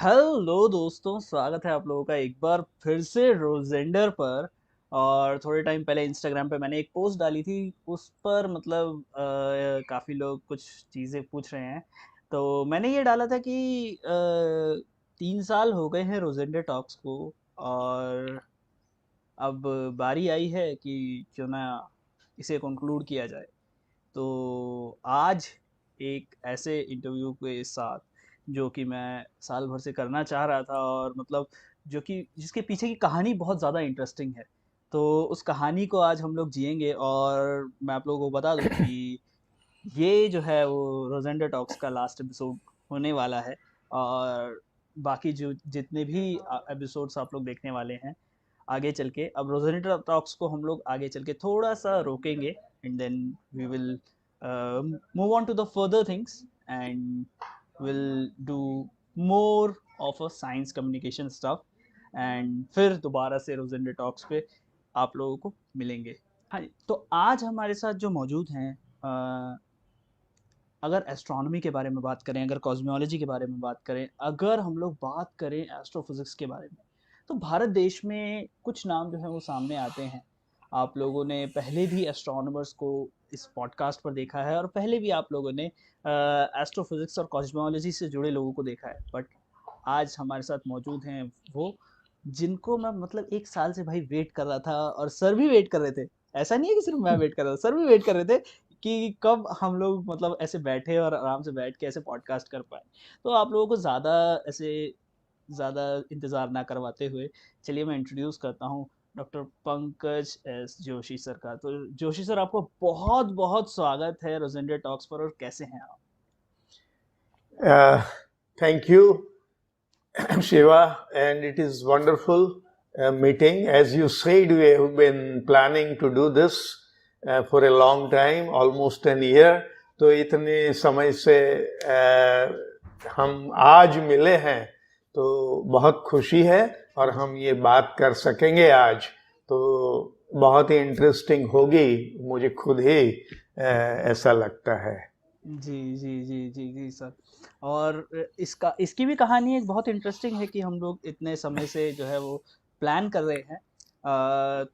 Hello दोस्तों, स्वागत है आप लोगों का एक बार फिर से रोजेंडर पर। और थोड़े टाइम पहले इंस्टाग्राम पे मैंने एक पोस्ट डाली थी। उस पर मतलब काफ़ी लोग कुछ चीज़ें पूछ रहे हैं। तो मैंने ये डाला था कि 3 साल हो गए हैं रोजेंडर टॉक्स को। और अब बारी आई है कि क्यों ना इसे कंक्लूड किया जाए। तो आज एक ऐसे इंटरव्यू के साथ जो कि मैं साल भर से करना चाह रहा था, और मतलब जो कि जिसके पीछे की कहानी बहुत ज़्यादा इंटरेस्टिंग है। तो उस कहानी को आज हम लोग जिएंगे। और मैं आप लोगों को बता दूं कि ये जो है वो रोजेंडर टॉक्स का लास्ट एपिसोड होने वाला है। और बाकी जो जितने भी एपिसोड्स आप लोग देखने वाले हैं आगे चल के, अब रोजेंडर टॉक्स को हम लोग आगे चल के थोड़ा सा रोकेंगे, and then we will move on to the further things, and will do more of a science communication stuff. And फिर दोबारा से रोजेंडर टॉक्स पे आप लोगों को मिलेंगे। हाँ जी, तो आज हमारे साथ जो मौजूद हैं, अगर एस्ट्रोनॉमी के बारे में बात करें, अगर कॉस्मियोलॉजी के बारे में बात करें, अगर हम लोग बात करें एस्ट्रोफिजिक्स के बारे में, तो भारत देश में कुछ नाम जो है वो सामने आते हैं। आप लोगों ने पहले भी एस्ट्रोनॉमर्स को इस पॉडकास्ट पर देखा है, और पहले भी आप लोगों ने एस्ट्रोफिजिक्स और कॉस्मियोलॉजी से जुड़े लोगों को देखा है। बट आज हमारे साथ मौजूद हैं वो जिनको मैं मतलब 1 साल से भाई वेट कर रहा था, और सर भी वेट कर रहे थे। ऐसा नहीं है कि सिर्फ मैं वेट कर रहा था, सर भी वेट कर रहे थे कि कब हम लोग मतलब ऐसे बैठे और आराम से बैठ के ऐसे पॉडकास्ट कर पाए। तो आप लोगों को ज़्यादा इंतज़ार ना करवाते हुए, चलिए मैं इंट्रोड्यूस करता हूँ doctor Pankaj S Joshi sir का। तो जोशी सर, आपको बहुत बहुत स्वागत है रोजेंडर टॉक्स पर। और कैसे हैं आप? Thank you, Shiva, and it is wonderful meeting. As you said, we have been planning to do this for a long time, almost an year. तो इतने समय से हम आज मिले हैं, तो बहुत खुशी है, और हम ये बात कर सकेंगे आज, तो बहुत ही इंटरेस्टिंग होगी, मुझे खुद ही ऐसा लगता है। जी जी जी जी जी सर। और इसकी भी कहानी एक बहुत इंटरेस्टिंग है कि हम लोग इतने समय से जो है वो प्लान कर रहे हैं।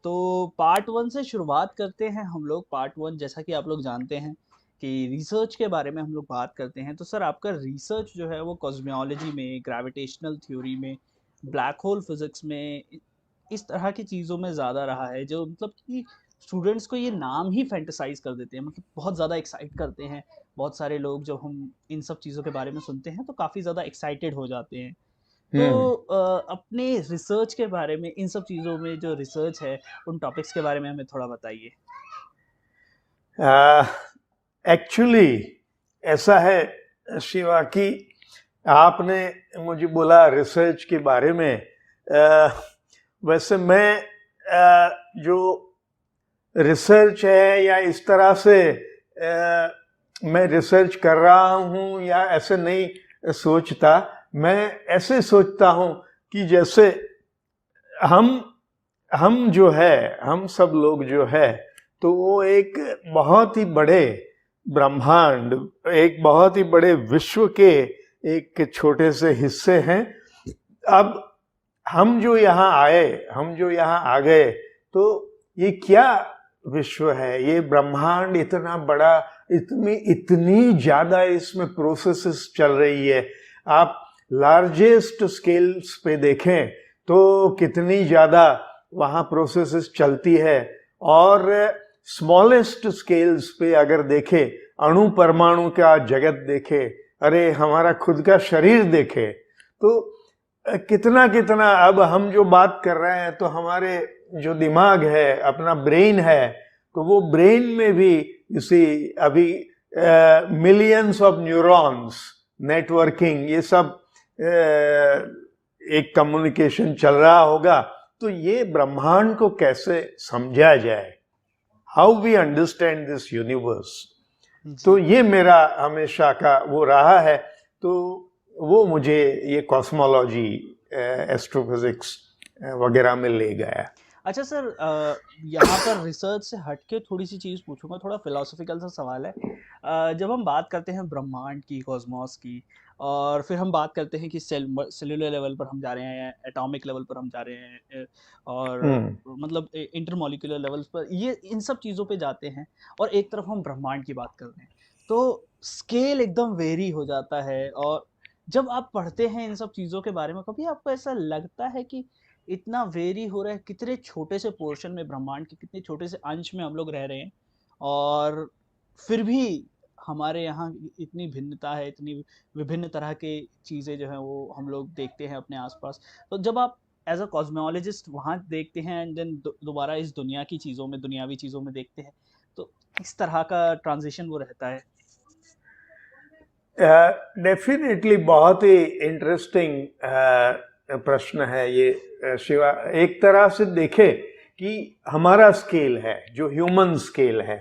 तो पार्ट 1 से शुरुआत करते हैं हम लोग। पार्ट 1, जैसा कि आप लोग जानते हैं कि रिसर्च के बारे में हम लोग बात करते हैं। तो सर, आपका रिसर्च जो है वो कॉस्मियोलॉजी में, ग्रेविटेशनल थ्योरी में, ब्लैक होल फिजिक्स में, इस तरह की चीज़ों में ज़्यादा रहा है, जो मतलब कि स्टूडेंट्स को ये नाम ही फैंटेसाइज कर देते हैं, मतलब बहुत ज़्यादा एक्साइट करते हैं। बहुत सारे लोग जब हम इन सब चीज़ों के बारे में सुनते हैं तो काफ़ी ज़्यादा एक्साइटेड हो जाते हैं। तो अपने रिसर्च के बारे में, इन सब चीज़ों में जो रिसर्च है, उन टॉपिक्स के बारे में हमें थोड़ा बताइए। एक्चुअली ऐसा है शिवा कि आपने मुझे बोला रिसर्च के बारे में। वैसे मैं जो रिसर्च है या इस तरह से मैं रिसर्च कर रहा हूँ या ऐसे नहीं सोचता। मैं ऐसे सोचता हूँ कि जैसे हम जो है, हम सब लोग जो है, तो वो एक बहुत ही बड़े ब्रह्मांड, एक बहुत ही बड़े विश्व के एक छोटे से हिस्से हैं। अब हम जो यहाँ आ गए, तो ये क्या विश्व है, ये ब्रह्मांड इतना बड़ा, इतनी ज्यादा इसमें प्रोसेसेस चल रही है। आप लार्जेस्ट स्केल्स पे देखें तो कितनी ज्यादा वहाँ प्रोसेसेस चलती है, और स्मॉलेस्ट स्केल्स पे अगर देखे, अणु परमाणु का जगत देखे, अरे हमारा खुद का शरीर देखे, तो कितना कितना। अब हम जो बात कर रहे हैं, तो हमारे जो दिमाग है, अपना ब्रेन है, तो वो ब्रेन में भी इसी अभी मिलियंस ऑफ न्यूरॉन्स, नेटवर्किंग, ये सब एक कम्युनिकेशन चल रहा होगा। तो ये ब्रह्मांड को कैसे समझा जाए, how we understand this universe, तो ये मेरा हमेशा का वो रहा है। तो वो मुझे ये कॉस्मोलॉजी, एस्ट्रोफिजिक्स वगैरह में ले गया। अच्छा सर, यहाँ पर रिसर्च से हट के थोड़ी सी चीज़ पूछूंगा, थोड़ा फिलोसफिकल सा सवाल है। जब हम बात करते हैं ब्रह्मांड की, कॉस्मॉस की, और फिर हम बात करते हैं कि सेलुलर लेवल पर हम जा रहे हैं, एटॉमिक लेवल पर हम जा रहे हैं, और हम्म। मतलब इंटरमॉलिक्यूलर लेवल्स पर, ये इन सब चीज़ों पे जाते हैं, और एक तरफ हम ब्रह्मांड की बात कर रहे हैं, तो स्केल एकदम वेरी हो जाता है। और जब आप पढ़ते हैं इन सब चीज़ों के बारे में, कभी आपको ऐसा लगता है कि इतना वेरी हो रहा है, कितने छोटे से पोर्शन में, ब्रह्मांड के कितने छोटे से अंश में हम लोग रह रहे हैं, और फिर भी हमारे यहाँ इतनी भिन्नता है, इतनी विभिन्न तरह के चीज़ें जो हैं वो हम लोग देखते हैं अपने आसपास। तो जब आप एज अ कॉस्मोलॉजिस्ट वहाँ देखते हैं, एंड देन दोबारा इस दुनिया की चीज़ों में, दुनियावी चीज़ों में देखते हैं, तो किस तरह का ट्रांजिशन वो रहता है? डेफिनेटली बहुत ही इंटरेस्टिंग प्रश्न है ये। शिवा, एक तरह से देखे कि हमारा स्केल है जो ह्यूमन स्केल है,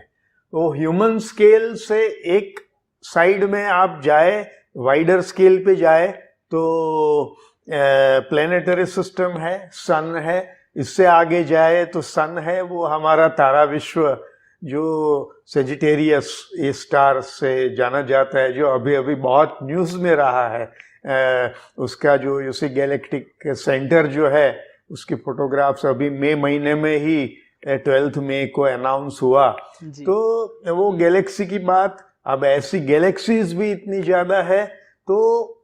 वो ह्यूमन स्केल से एक साइड में आप जाए, वाइडर स्केल पे जाए तो प्लेनेटरी सिस्टम है, सन है। इससे आगे जाए तो सन है, वो हमारा तारा विश्व जो सेजिटेरियस ये स्टार से जाना जाता है, जो अभी अभी बहुत न्यूज़ में रहा है। उसका जो यूसी गैलेक्टिक सेंटर जो है, उसकी फोटोग्राफ्स अभी मई महीने में ही 12 मई को अनाउंस हुआ। जी। तो वो गैलेक्सी की बात, अब ऐसी गैलेक्सीज भी इतनी ज़्यादा है, तो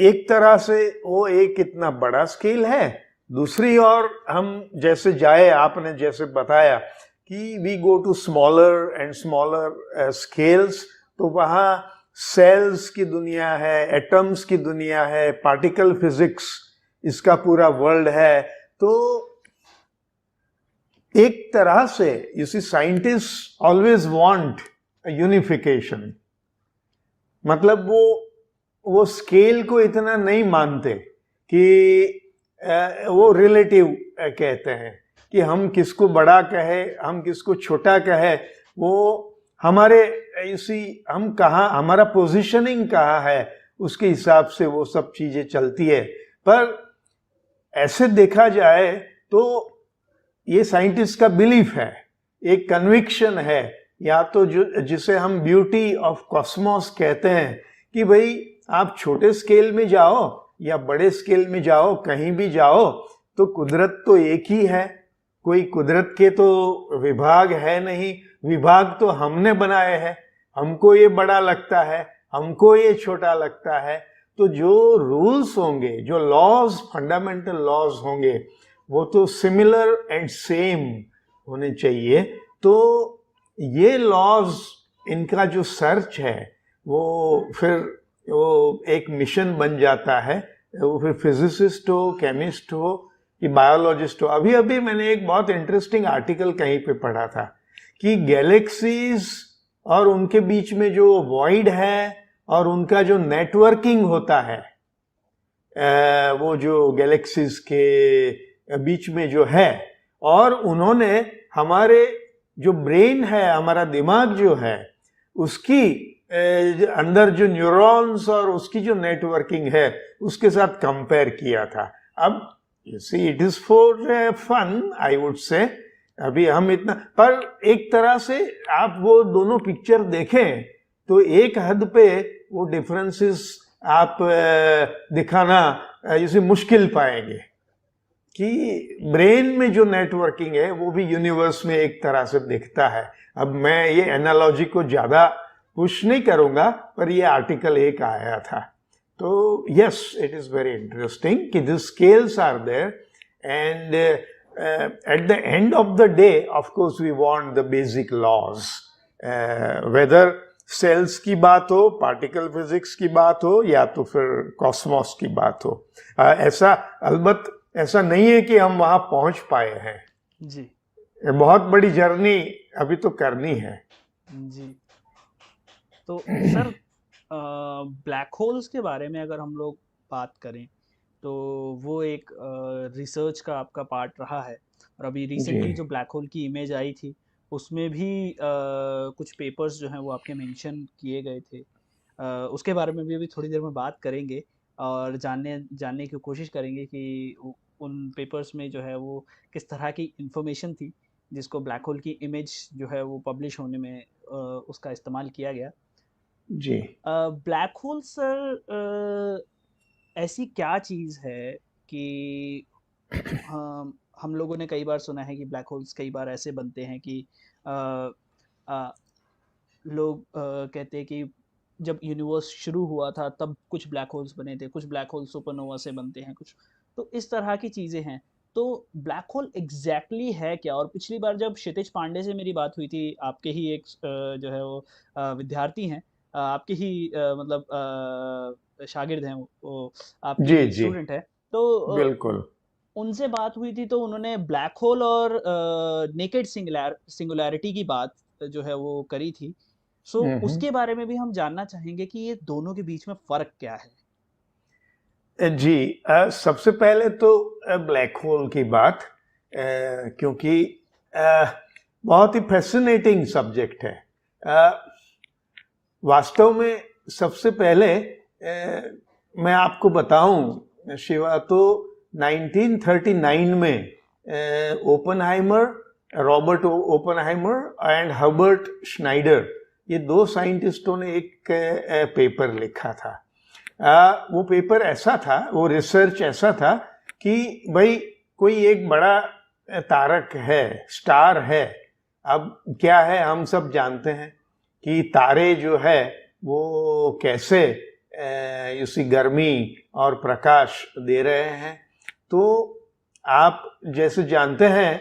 एक तरह से वो एक इतना बड़ा स्केल है। दूसरी ओर हम जैसे जाए, आपने जैसे बताया कि we go to smaller and smaller scales, तो वहाँ सेल्स की दुनिया है, एटम्स की दुनिया है, पार्टिकल फिजिक्स इसका पूरा वर्ल्ड है। तो एक तरह से you see scientist always want unification, मतलब वो स्केल को इतना नहीं मानते कि वो रिलेटिव कहते हैं कि हम किसको बड़ा कहे, हम किसको छोटा कहे, वो हमारे इसी हम कहाँ, हमारा पोजीशनिंग कहाँ है, उसके हिसाब से वो सब चीजें चलती है। पर ऐसे देखा जाए तो ये साइंटिस्ट का बिलीफ है, एक कन्विक्शन है, या तो जो जिसे हम ब्यूटी ऑफ कॉस्मोस कहते हैं, कि भाई आप छोटे स्केल में जाओ या बड़े स्केल में जाओ, कहीं भी जाओ, तो कुदरत तो एक ही है। कोई कुदरत के तो विभाग है नहीं, विभाग तो हमने बनाए हैं। हमको ये बड़ा लगता है, हमको ये छोटा लगता है। तो जो रूल्स होंगे, जो लॉज, फंडामेंटल लॉज होंगे, वो तो सिमिलर एंड सेम होने चाहिए। तो ये लॉज, इनका जो सर्च है, वो फिर वो एक मिशन बन जाता है। वो फिर फिजिसिस्ट हो, केमिस्ट हो कि बायोलॉजिस्ट हो। अभी अभी मैंने एक बहुत इंटरेस्टिंग आर्टिकल कहीं पे पढ़ा था कि गैलेक्सीज और उनके बीच में जो वॉइड है और उनका जो नेटवर्किंग होता है, वो जो गैलेक्सीज के बीच में जो है, और उन्होंने हमारे जो ब्रेन है, हमारा दिमाग जो है, उसकी अंदर जो न्यूरॉन्स और उसकी जो नेटवर्किंग है, उसके साथ कंपेयर किया था। अब you see, it is for fun, I would say. अभी हम इतना, पर एक तरह से आप वो दोनों पिक्चर देखें तो एक हद पे वो डिफरेंसेस आप दिखाना इसे मुश्किल पाएंगे कि ब्रेन में जो नेटवर्किंग है वो भी यूनिवर्स में एक तरह से दिखता है। अब मैं ये एनालॉजी को ज़्यादा पुश नहीं करूँगा, पर ये आर्टिकल एक आया था। तो yes, it is very interesting कि the scales are there, and at the end of the day of course we want the basic laws, whether cells की बात हो, पार्टिकल फिजिक्स की बात हो, या तो फिर कॉस्मोस की बात हो। ऐसा अलबत्त ऐसा नहीं है कि हम वहां पहुंच पाए हैं जी। बहुत बड़ी जर्नी अभी तो करनी है। जी। तो सर, ब्लैक होल्स के बारे में अगर हम लोग बात करें, तो वो एक रिसर्च का आपका पार्ट रहा है, और अभी जी रिसेंटली जो ब्लैक होल की इमेज आई थी, उसमें भी कुछ पेपर्स जो हैं वो आपके मेंशन किए गए थे। उसके बारे में भी अभी थोड़ी देर में बात करेंगे, और जानने जानने की कोशिश करेंगे कि उन पेपर्स में जो है वो किस तरह की इंफॉर्मेशन थी। जिसको ब्लैक होल की इमेज जो है वो पब्लिश होने में उसका इस्तेमाल किया गया। जी ब्लैक होल सर ऐसी क्या चीज़ है कि हम लोगों ने कई बार सुना है कि ब्लैक होल्स कई बार ऐसे बनते हैं कि अ, अ, लोग कहते हैं कि जब यूनिवर्स शुरू हुआ था तब कुछ ब्लैक होल्स बने थे, कुछ ब्लैक होल सुपरनोवा से बनते हैं, कुछ तो इस तरह की चीज़ें हैं। तो ब्लैक होल एग्जैक्टली है क्या? और पिछली बार जब क्षितिज पांडे से मेरी बात हुई थी, आपके ही एक जो है वो विद्यार्थी हैं, आपके ही मतलब शागिर्द हैं वो आपके जी ही जी स्टूडेंट है। तो बिल्कुल। उनसे बात हुई थी तो उन्होंने ब्लैक होल और नेकेड सिंगुलैरिटी की बात जो है वो करी थी। सो हम्म। उसके बारे में भी हम जानना चाहेंगे कि ये दोनों के बीच में फ़र्क क्या है? जी सबसे पहले तो ब्लैक होल की बात, क्योंकि बहुत ही फैसिनेटिंग सब्जेक्ट है। वास्तव में सबसे पहले मैं आपको बताऊं शिवा, तो 1939 में Oppenheimer, Robert Oppenheimer and Herbert Schneider, ये दो साइंटिस्टों ने एक पेपर लिखा था। वो पेपर ऐसा था, वो रिसर्च ऐसा था कि भाई कोई एक बड़ा तारक है, स्टार है। अब क्या है, हम सब जानते हैं कि तारे जो है वो कैसे उसी गर्मी और प्रकाश दे रहे हैं। तो आप जैसे जानते हैं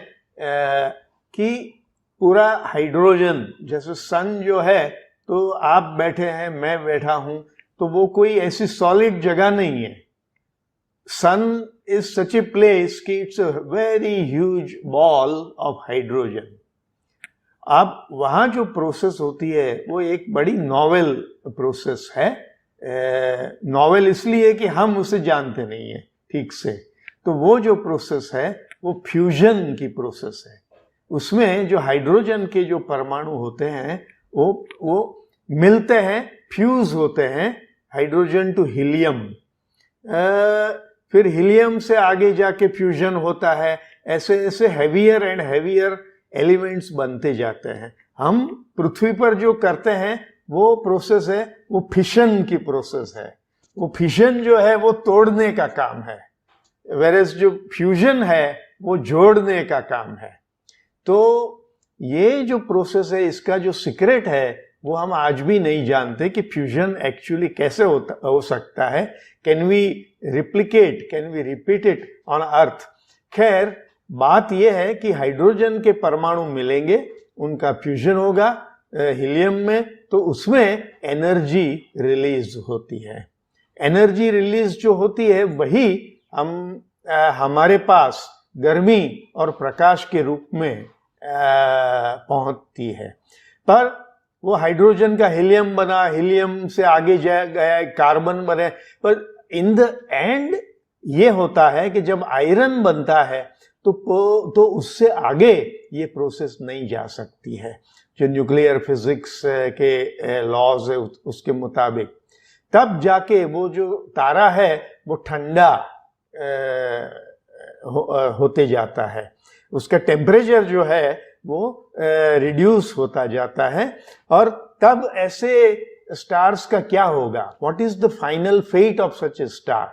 कि पूरा हाइड्रोजन, जैसे सन जो है, तो आप बैठे हैं, मैं बैठा हूं, तो वो कोई ऐसी सॉलिड जगह नहीं है। सन इज सच ए प्लेस कि it's a very huge ball of hydrogen. अब वहां जो प्रोसेस होती है वो एक बड़ी नॉवेल प्रोसेस है। नॉवेल इसलिए कि हम उसे जानते नहीं है ठीक से। तो वो जो प्रोसेस है वो फ्यूजन की प्रोसेस है। उसमें जो हाइड्रोजन के जो परमाणु होते हैं वो मिलते हैं, फ्यूज होते हैं, हाइड्रोजन टू हीलियम। फिर हीलियम से आगे जाके फ्यूजन होता है। ऐसे ऐसे हैवियर एंड हैवियर एलिमेंट्स बनते जाते हैं। हम पृथ्वी पर जो करते हैं वो प्रोसेस है, वो फिशन की प्रोसेस है। वो फिशन जो है वो तोड़ने का काम है, वेरेस जो फ्यूजन है वो जोड़ने का काम है। तो ये जो प्रोसेस है, इसका जो सीक्रेट है वो हम आज भी नहीं जानते कि फ्यूजन एक्चुअली कैसे हो सकता है। Can we replicate, can we repeat it on earth? खैर, बात यह है कि हाइड्रोजन के परमाणु मिलेंगे, उनका फ्यूजन होगा हीलियम में, तो उसमें एनर्जी रिलीज होती है। एनर्जी रिलीज जो होती है वही हमारे पास गर्मी और प्रकाश के रूप में पहुंचती है। पर वो हाइड्रोजन का हीलियम बना, हीलियम से आगे गया कार्बन बने, पर इन द एंड ये होता है कि जब आयरन बनता है तो उससे आगे ये प्रोसेस नहीं जा सकती है, जो न्यूक्लियर फिजिक्स के लॉज है उसके मुताबिक। तब जाके वो जो तारा है वो ठंडा होते जाता है, उसका टेम्परेचर जो है वो रिड्यूस होता जाता है। और तब ऐसे स्टार्स का क्या होगा? What is the final fate of such a star?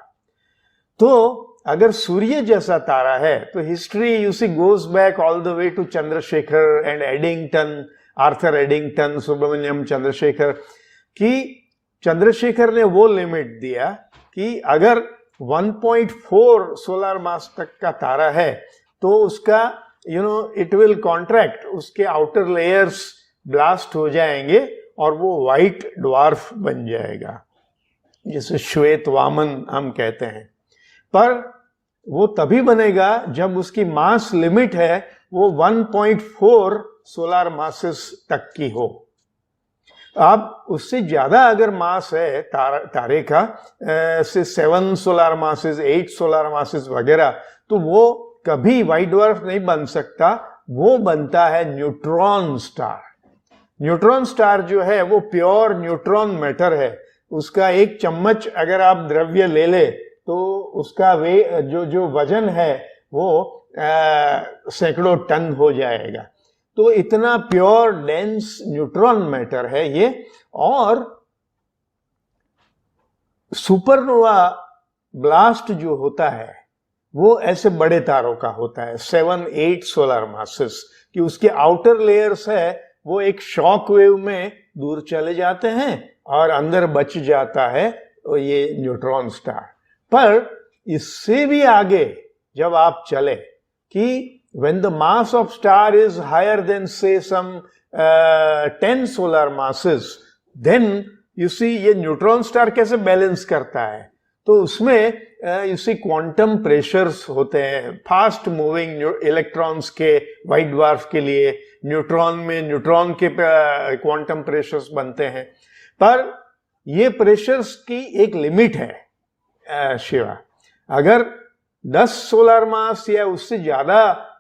तो अगर सूर्य जैसा तारा है तो history you see goes back all the way to Chandrasekhar and Eddington, Arthur Eddington, Subrahmanyan Chandrasekhar, कि चंद्रशेखर ने वो लिमिट दिया कि अगर 1.4 सोलर मास तक का तारा है तो उसका इट विल कॉन्ट्रैक्ट, उसके आउटर लेयर्स ब्लास्ट हो जाएंगे और वो व्हाइट ड्वार्फ बन जाएगा, जिसे श्वेत वामन हम कहते हैं। पर वो तभी बनेगा जब उसकी मास लिमिट है वो 1.4 सोलर मासेस तक की हो। अब उससे ज्यादा अगर मास है तारे का, से 7 सोलर मासेस, 8 सोलर मासेस वगैरह, तो वो कभी व्हाइट ड्वार्फ नहीं बन सकता। वो बनता है न्यूट्रॉन स्टार। न्यूट्रॉन स्टार जो है वो प्योर न्यूट्रॉन मैटर है। उसका एक चम्मच अगर आप द्रव्य ले ले तो उसका जो वजन है वो सैकड़ों टन हो जाएगा। तो इतना प्योर डेंस न्यूट्रॉन मैटर है ये। और सुपरनोवा ब्लास्ट जो होता है वो ऐसे बड़े तारों का होता है, 7-8 सोलर मासेस, कि उसके आउटर लेयर्स है वो एक शॉक वेव में दूर चले जाते हैं और अंदर बच जाता है ये न्यूट्रॉन स्टार। पर इससे भी आगे जब आप चले कि when the mass of star is higher than say some 10 solar masses, then you see ये न्यूट्रॉन स्टार कैसे बैलेंस करता है। तो उसमें यू सी क्वांटम प्रेशर्स होते हैं, फास्ट मूविंग इलेक्ट्रॉन्स के वाइट ड्वार्फ के लिए न्यूट्रॉन में न्यूट्रॉन के क्वांटम प्रेशर्स बनते हैं। पर ये प्रेशर्स की एक लिमिट है शिवा। अगर 10 सोलर मास या उससे ज्यादा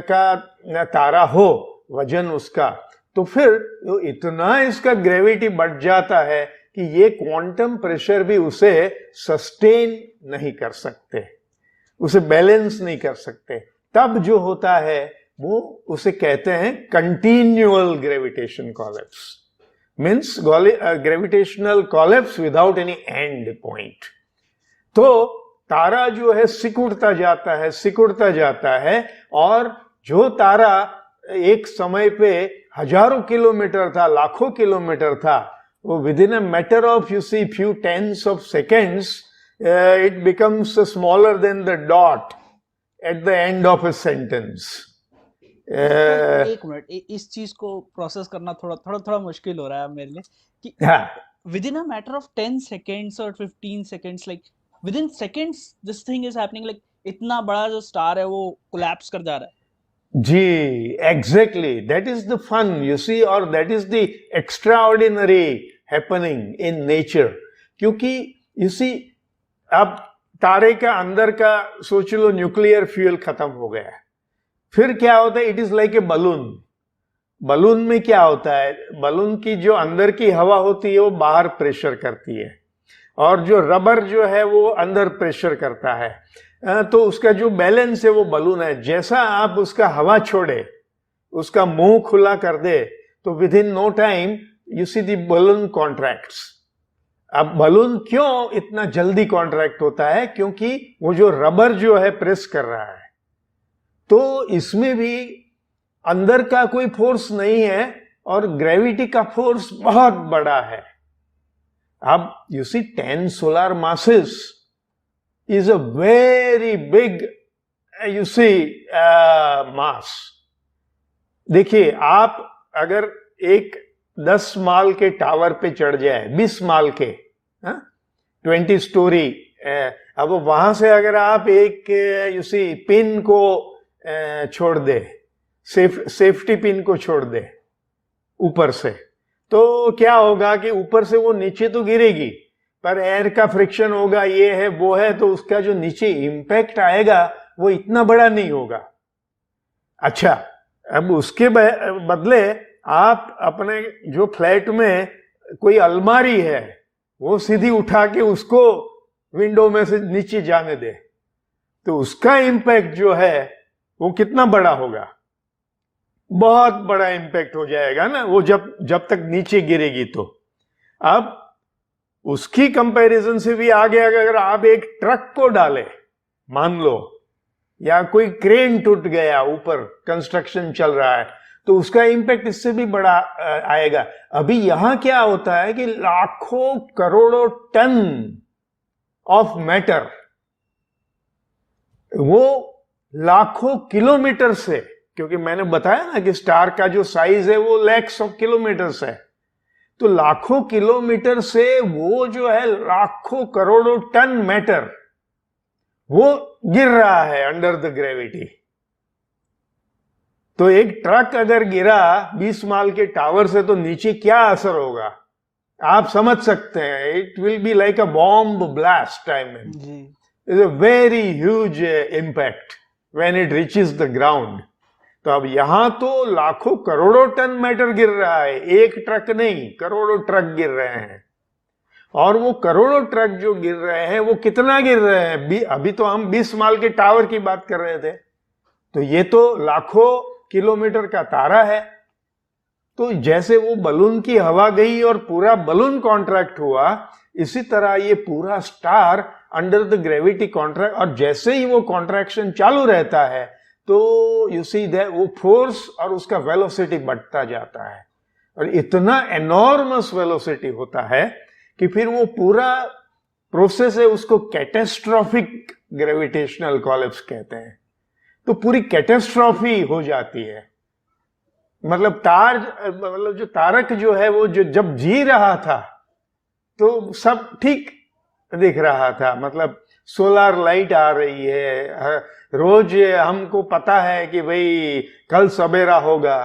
का तारा हो वजन उसका, तो फिर इतना इसका ग्रेविटी बढ़ जाता है कि ये क्वांटम प्रेशर भी उसे सस्टेन नहीं कर सकते, उसे बैलेंस नहीं कर सकते। तब जो होता है वो उसे कहते हैं continual gravitation collapse, means gravitational collapse without any and point. तो तारा जो है सिकुड़ता जाता है और जो तारा एक समय पे हजारों किलोमीटर था, लाखों किलोमीटर था, वो within a matter of you see few tens of seconds it becomes smaller than the dot at the end of a sentence. एक मिनट, इस चीज को प्रोसेस करना थोड़ा मुश्किल हो रहा है मेरे लिए कि within a matter of 10 seconds और 15 seconds, like within seconds this thing is happening, like इतना बड़ा जो स्टार है वो कोलैप्स कर जा रहा है। जी exactly, that is the fun you see, और that is the extraordinary happening in nature. क्योंकि यू सी अब तारे का अंदर का सोच लो न्यूक्लियर फ्यूल खत्म हो गया, फिर क्या होता है, it is like a balloon. Balloon में क्या होता है, बलून की जो अंदर की हवा होती है वो बाहर प्रेशर करती है और जो रबर जो है वो अंदर प्रेशर करता है। तो उसका जो बैलेंस है वो बलून है। जैसा आप उसका हवा छोड़े, उसका मुंह खुला कर दे, तो within no time you see the balloon contracts. अब बलून क्यों इतना जल्दी कॉन्ट्रैक्ट होता है, क्योंकि वो जो रबर जो है प्रेस कर रहा है। तो इसमें भी अंदर का कोई फोर्स नहीं है और ग्रेविटी का फोर्स बहुत बड़ा है। अब you see 10 solar masses is a very big you see mass। देखिए आप अगर एक 10 माल के टावर पे चढ़ जाए, 20 माल के 20 स्टोरी, अब वहां से अगर आप एक you see पिन को छोड़ दे, सेफ्टी पिन को छोड़ दे ऊपर से, तो क्या होगा कि ऊपर से वो नीचे तो गिरेगी पर एयर का फ्रिक्शन होगा, ये है वो है, तो उसका जो नीचे इंपैक्ट आएगा वो इतना बड़ा नहीं होगा। अच्छा, अब उसके बदले आप अपने जो फ्लैट में कोई अलमारी है वो सीधी उठा के उसको विंडो में से नीचे जाने दे, तो उसका इंपैक्ट जो है वो कितना बड़ा होगा, बहुत बड़ा इंपैक्ट हो जाएगा ना वो जब तक नीचे गिरेगी। तो अब उसकी कंपैरिजन से भी आगे अगर आप एक ट्रक को डालें, मान लो, या कोई क्रेन टूट गया, ऊपर कंस्ट्रक्शन चल रहा है, तो उसका इंपैक्ट इससे भी बड़ा आएगा। अभी यहां क्या होता है कि लाखों करोड़ों टन ऑफ मैटर वो लाखों किलोमीटर से, क्योंकि मैंने बताया ना कि स्टार का जो साइज है वो लैक्स ऑफ किलोमीटर्स है, तो लाखों किलोमीटर से वो जो है लाखों करोड़ों टन मैटर वो गिर रहा है अंडर द ग्रेविटी। तो एक ट्रक अगर गिरा 20 माल के टावर से तो नीचे क्या असर होगा आप समझ सकते हैं। It will be like a bomb blast, I mean it's a very huge impact when it reaches the ground. तो अब यहां तो लाखों करोड़ों टन मैटर गिर रहा है, एक ट्रक नहीं, करोड़ों ट्रक गिर रहे हैं। और वो करोड़ों ट्रक जो गिर रहे हैं वो कितना गिर रहे हैं, अभी तो हम 20 माल के टावर की बात कर रहे थे, तो ये तो लाखों किलोमीटर का तारा है। तो जैसे वो बलून की हवा गई और पूरा बलून कॉन्ट्रैक्ट हुआ, इसी तरह ये पूरा star under the gravity contract, और जैसे ही वो कॉन्ट्रैक्शन चालू रहता है तो यू सी दैट वो फोर्स और उसका वेलोसिटी बढ़ता जाता है, और इतना एनॉर्मस वेलोसिटी होता है कि फिर वो पूरा प्रोसेस है, उसको कैटेस्ट्रॉफिक ग्रेविटेशनल कॉलिप्स कहते हैं। तो पूरी कैटेस्ट्रॉफी हो जाती है, मतलब जो तारक जो है वो जो जब जी रहा था तो सब ठीक दिख रहा था, मतलब सोलर लाइट आ रही है, रोज हमको पता है कि भाई कल सवेरा होगा,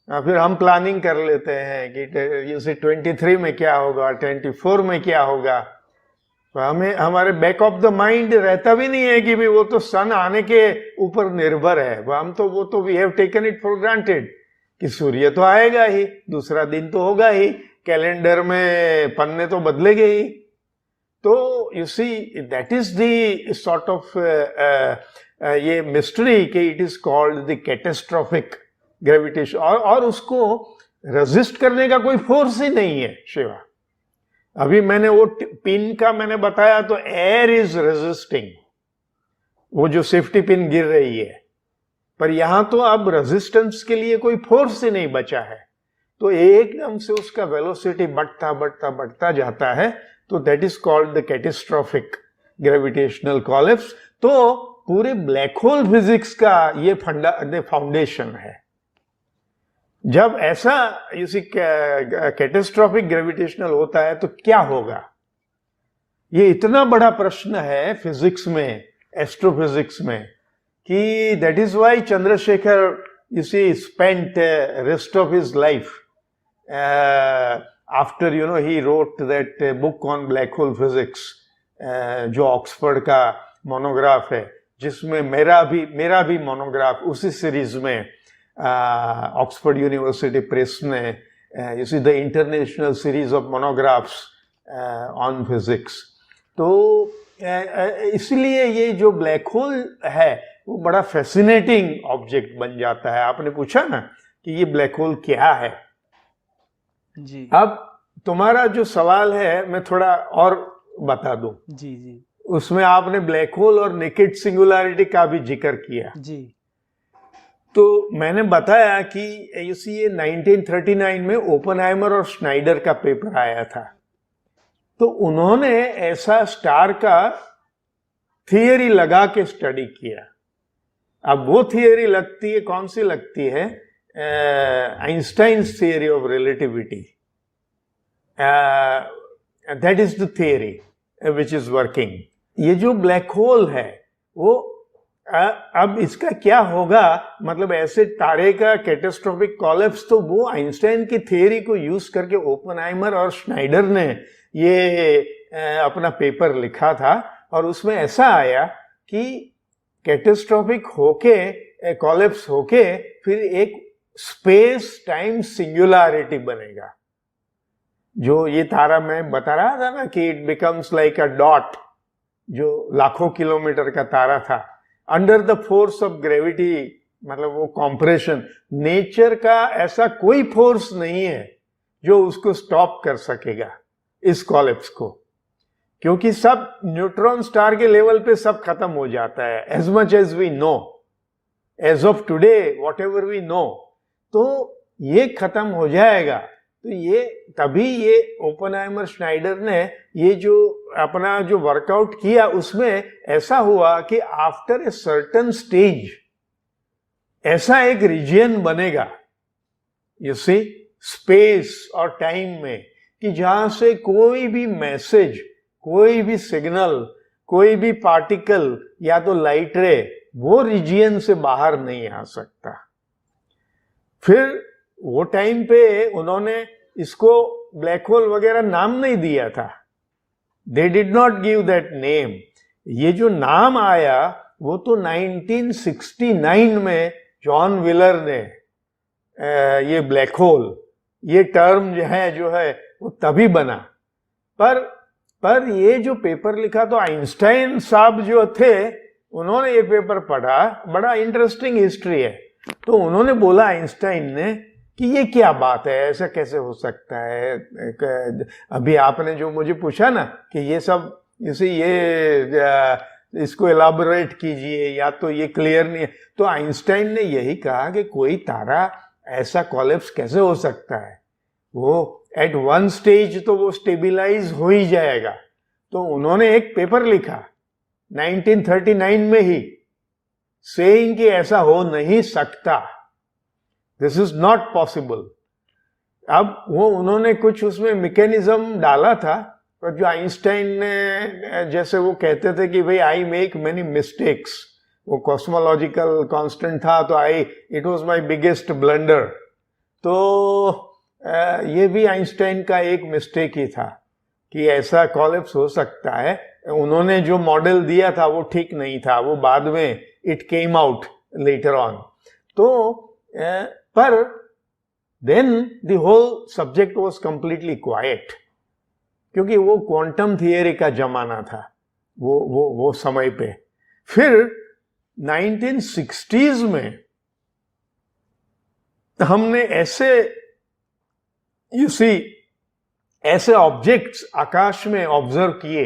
फिर हम प्लानिंग कर लेते हैं कि जैसे 23 में क्या होगा, 24 में क्या होगा। तो हमें हमारे बैक ऑफ द माइंड रहता भी नहीं है कि भाई वो तो सन आने के ऊपर निर्भर है, वो तो we have taken it for granted कि सूर्य तो आएगा ही, दूसरा दिन तो होगा ही, कैलेंडर में पन्ने तो बदलेंगे ही। तो you see that is the sort of ये मिस्ट्री कि it is called the catastrophic gravitation, और उसको रेजिस्ट करने का कोई फोर्स ही नहीं है शिवा। अभी मैंने वो पिन का मैंने बताया, तो एयर इज रेजिस्टिंग, वो जो सेफ्टी पिन गिर रही है, पर यहां तो अब रेजिस्टेंस के लिए कोई फोर्स ही नहीं बचा है, तो एकदम से उसका वेलोसिटी बढ़ता बढ़ता बढ़ता जाता है। तो that is called the catastrophic gravitational collapse. तो पूरे ब्लैक होल फिजिक्स का ये फाउंडेशन है। जब ऐसा इसी कैटेस्ट्रॉफिक ग्रेविटेशनल होता है तो क्या होगा, ये इतना बड़ा प्रश्न है फिजिक्स में, एस्ट्रोफिजिक्स में, कि that is why Chandrasekhar you see spent rest of his life after he wrote that book on black hole physics, जो ऑक्सफोर्ड का मोनोग्राफ है, जिसमें मेरा भी मोनोग्राफ उसी सीरीज में ऑक्सफोर्ड यूनिवर्सिटी प्रेस ने, you see the international series of monographs on physics. तो इसलिए ये जो ब्लैक होल है वो बड़ा फैसिनेटिंग ऑब्जेक्ट बन जाता है। आपने पूछा ना कि ये ब्लैक होल क्या है जी। अब तुम्हारा जो सवाल है मैं थोड़ा और बता दूं। जी जी। उसमें आपने ब्लैक होल और नेकेड सिंगुलैरिटी का भी जिक्र किया। जी। तो मैंने बताया कि यू सी ये 1939 में ओपनहाइमर और श्नाइडर का पेपर आया था। तो उन्होंने ऐसा स्टार का थियरी लगा के स्टडी किया। अब वो थियरी लगती है, कौन सी लगती है? Einstein's theory of relativity. That is the theory which is working. ये जो ब्लैक होल है वो अब इसका क्या होगा, मतलब ऐसे तारे का कैटेस्ट्रॉफिक कॉलेप्स, तो वो आइंस्टाइन की थियरी को यूज करके ओपनहाइमर और श्नाइडर ने ये अपना पेपर लिखा था, और उसमें ऐसा आया कि कैटेस्ट्रॉफिक होके, कॉलेप्स होके, फिर एक स्पेस टाइम सिंगुलैरिटी बनेगा। जो ये तारा मैं बता रहा था ना कि it becomes like a dot, जो लाखों किलोमीटर का तारा था, under the force of gravity, मतलब वो कॉम्प्रेशन, नेचर का ऐसा कोई फोर्स नहीं है जो उसको स्टॉप कर सकेगा इस कॉलेप्स को, क्योंकि सब न्यूट्रॉन स्टार के लेवल पे सब खत्म हो जाता है, as much as we know, as of today whatever we know. तो ये खत्म हो जाएगा। तो ये तभी ये ओपनहाइमर श्नाइडर ने ये जो अपना जो वर्कआउट किया, उसमें ऐसा हुआ कि आफ्टर ए सर्टेन स्टेज ऐसा एक रीजन बनेगा, यू सी, स्पेस और टाइम में, कि जहां से कोई भी मैसेज, कोई भी सिग्नल, कोई भी पार्टिकल या तो लाइट रे वो रीजन से बाहर नहीं आ सकता। फिर वो टाइम पे उन्होंने इसको ब्लैक होल वगैरह नाम नहीं दिया था, they did not give that name. ये जो नाम आया वो तो 1969 में जॉन व्हीलर ने ये ब्लैक होल, ये टर्म जो है वो तभी बना। पर ये जो पेपर लिखा तो आइंस्टाइन साहब जो थे उन्होंने ये पेपर पढ़ा, बड़ा इंटरेस्टिंग हिस्ट्री है। तो उन्होंने बोला आइंस्टाइन ने कि ये क्या बात है, ऐसा कैसे हो सकता है। अभी आपने जो मुझे पूछा ना कि ये सब इसे इसको एलाबोरेट कीजिए, या तो ये क्लियर नहीं है, तो आइंस्टाइन ने यही कहा कि कोई तारा ऐसा कोलैप्स कैसे हो सकता है, वो एट वन स्टेज तो वो स्टेबिलाइज हो ही जाएगा। तो उन्होंने एक पेपर लिखा 1939 में ही, सेइंग कि ऐसा हो नहीं सकता, दिस इज नॉट पॉसिबल। अब वो उन्होंने कुछ उसमें मैकेनिज्म डाला था, पर जो आइंस्टाइन ने, जैसे वो कहते थे कि भाई आई मेक मेनी मिस्टेक्स, वो कॉस्मोलॉजिकल कांस्टेंट था, तो it was my biggest blunder. तो ये भी आइंस्टाइन का एक मिस्टेक ही था कि ऐसा कोलैप्स हो सकता है। उन्होंने जो मॉडल दिया था वो ठीक नहीं था, वो बाद में it came out later on. तो पर then the whole subject was completely quite, क्योंकि वो क्वांटम थियरी का जमाना था वो समय पे। फिर 1960s में हमने ऐसे ऑब्जेक्ट्स आकाश में ऑब्जर्व किए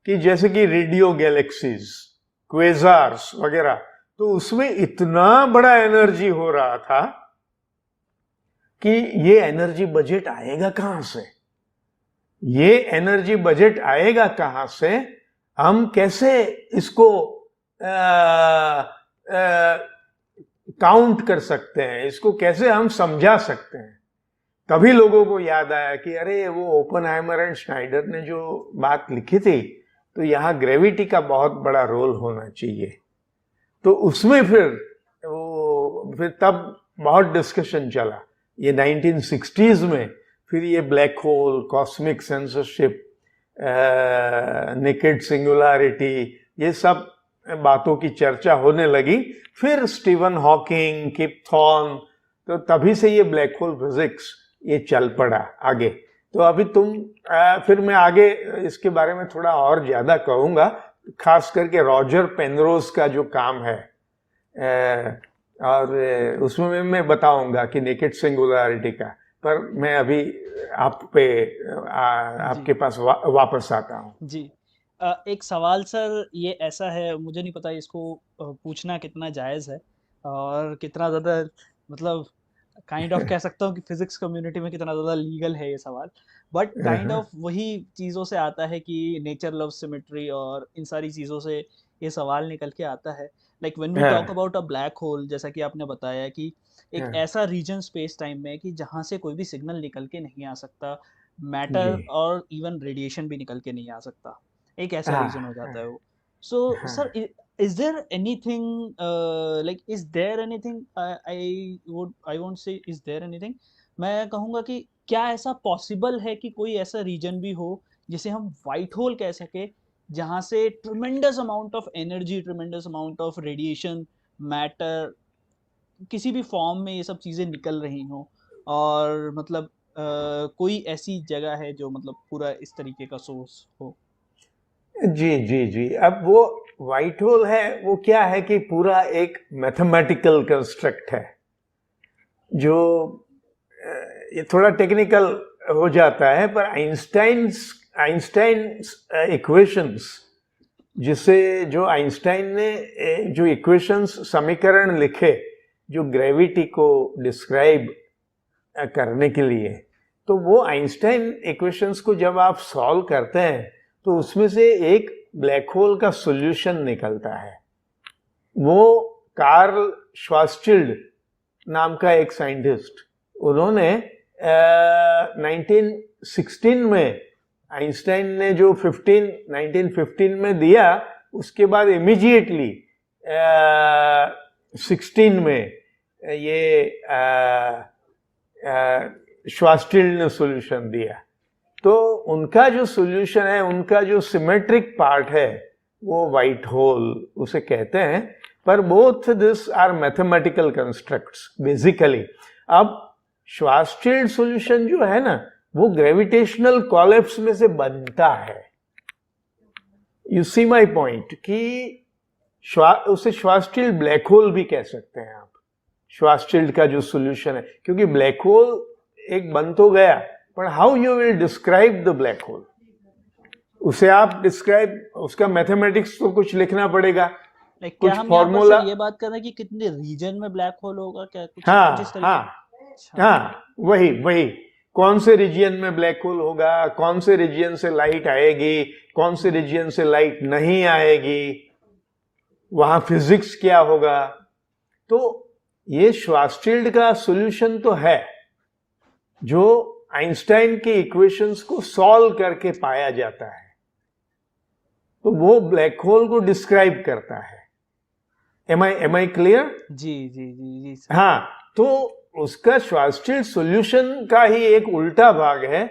कि जैसे कि रेडियो गैलेक्सीज, क्वेजार्स वगैरह, तो उसमें इतना बड़ा एनर्जी हो रहा था कि ये एनर्जी बजट आएगा कहां से, ये एनर्जी बजट आएगा कहां से, हम कैसे इसको काउंट कर सकते हैं, इसको कैसे हम समझा सकते हैं। तभी लोगों को याद आया कि अरे वो ओपेनहाइमर एंड श्नाइडर ने जो बात लिखी थी, तो यहाँ ग्रेविटी का बहुत बड़ा रोल होना चाहिए। तो उसमें फिर तब बहुत डिस्कशन चला ये 1960s में। फिर ये black hole, cosmic censorship, naked singularity, ये सब बातों की चर्चा होने लगी। फिर स्टीवन हॉकिंग, किप थॉर्न, तो तभी से ये ब्लैक होल फिजिक्स ये चल पड़ा आगे। तो अभी फिर मैं आगे इसके बारे में थोड़ा और ज्यादा कहूंगा, खास करके रॉजर पेनरोज का जो काम है, और उसमें मैं बताऊंगा कि नेकेड सिंगुलैरिटी का। पर मैं अभी आपके पास वापस आता हूँ। जी, एक सवाल सर ये ऐसा है, मुझे नहीं पता इसको पूछना कितना जायज़ है और कितना ज़्यादा, मतलब काइंड ऑफ कह सकता हूँ कि फिजिक्स कम्युनिटी में कितना ज़्यादा लीगल है ये सवाल, बट काइंड ऑफ वही चीज़ों से आता है कि नेचर लव सिमेट्री और इन सारी चीज़ों से ये सवाल निकल के आता है। Like when we talk about a black hole, जैसा कि आपने बताया कि एक ऐसा रीजन स्पेस टाइम में कि जहाँ से कोई भी सिग्नल निकल के नहीं आ सकता, मैटर और इवन रेडिएशन भी निकल के नहीं आ सकता, एक ऐसा रीजन हो जाता है वो। So sir, is there anything like is there anything I won't say is there anything, मैं कहूँगा कि क्या ऐसा पॉसिबल है कि कोई ऐसा रीजन भी हो जिसे हम वाइट होल कह सके, जहाँ से tremendous amount of energy, tremendous amount of radiation, matter, किसी भी फॉर्म में ये सब चीज़ें निकल रही हों, और मतलब कोई ऐसी जगह है जो मतलब पूरा इस तरीके का सोर्स हो? जी जी जी। अब वो व्हाइट होल है, वो क्या है कि पूरा एक मैथमेटिकल कंस्ट्रक्ट है, जो ये थोड़ा टेक्निकल हो जाता है, पर आइंस्टाइन इक्वेशंस, जो आइंस्टाइन ने जो इक्वेशंस, समीकरण लिखे जो ग्रेविटी को डिस्क्राइब करने के लिए, तो वो आइंस्टाइन इक्वेशंस को जब आप सॉल्व करते हैं तो उसमें से एक ब्लैक होल का सॉल्यूशन निकलता है। वो कार्ल श्वार्ज़शिल्ड नाम का एक साइंटिस्ट, उन्होंने 1916 में, आइंस्टाइन ने जो 1915 में दिया, उसके बाद इमीडिएटली 16 में ये श्वार्ज़शिल्ड ने सॉल्यूशन दिया। तो उनका जो सॉल्यूशन है, उनका जो सिमेट्रिक पार्ट है, वो व्हाइट होल उसे कहते हैं। पर both this are mathematical constructs basically. अब श्वार्ज़शिल्ड सॉल्यूशन जो है ना, वो ग्रेविटेशनल कोलैप्स में से बनता है। यू सी माय पॉइंट कि उसे श्वार्ज़शील्ड ब्लैक होल भी कह सकते हैं आप, श्वार्ज़शील्ड का जो सॉल्यूशन है, क्योंकि ब्लैक होल एक बन तो गया, पर how you will describe the black hole, उसे आप डिस्क्राइब, उसका मैथमेटिक्स तो कुछ लिखना पड़ेगा, क्या कुछ हम यहाँ पर फॉर्मूला। सर ये बात कर रहे हैं कि कितने रीजन में ब्लैक होल होगा, क्या कुछ इस हाँ तरीके? हाँ अच्छा, हाँ, वही वही, कौन से रीजियन में ब्लैक होल होगा, कौन से रीजियन से लाइट आएगी, कौन से रीजियन से लाइट नहीं आएगी, वहां फिजिक्स क्या होगा। तो ये श्वार्ज़शील्ड का सॉल्यूशन तो है, जो आइंस्टाइन के इक्वेशंस को सॉल्व करके पाया जाता है, तो वो ब्लैक होल को डिस्क्राइब करता है। Am I clear? जी जी जी जी सर। हाँ, तो उसका श्वार्ज़शील्ड सॉल्यूशन का ही एक उल्टा भाग है,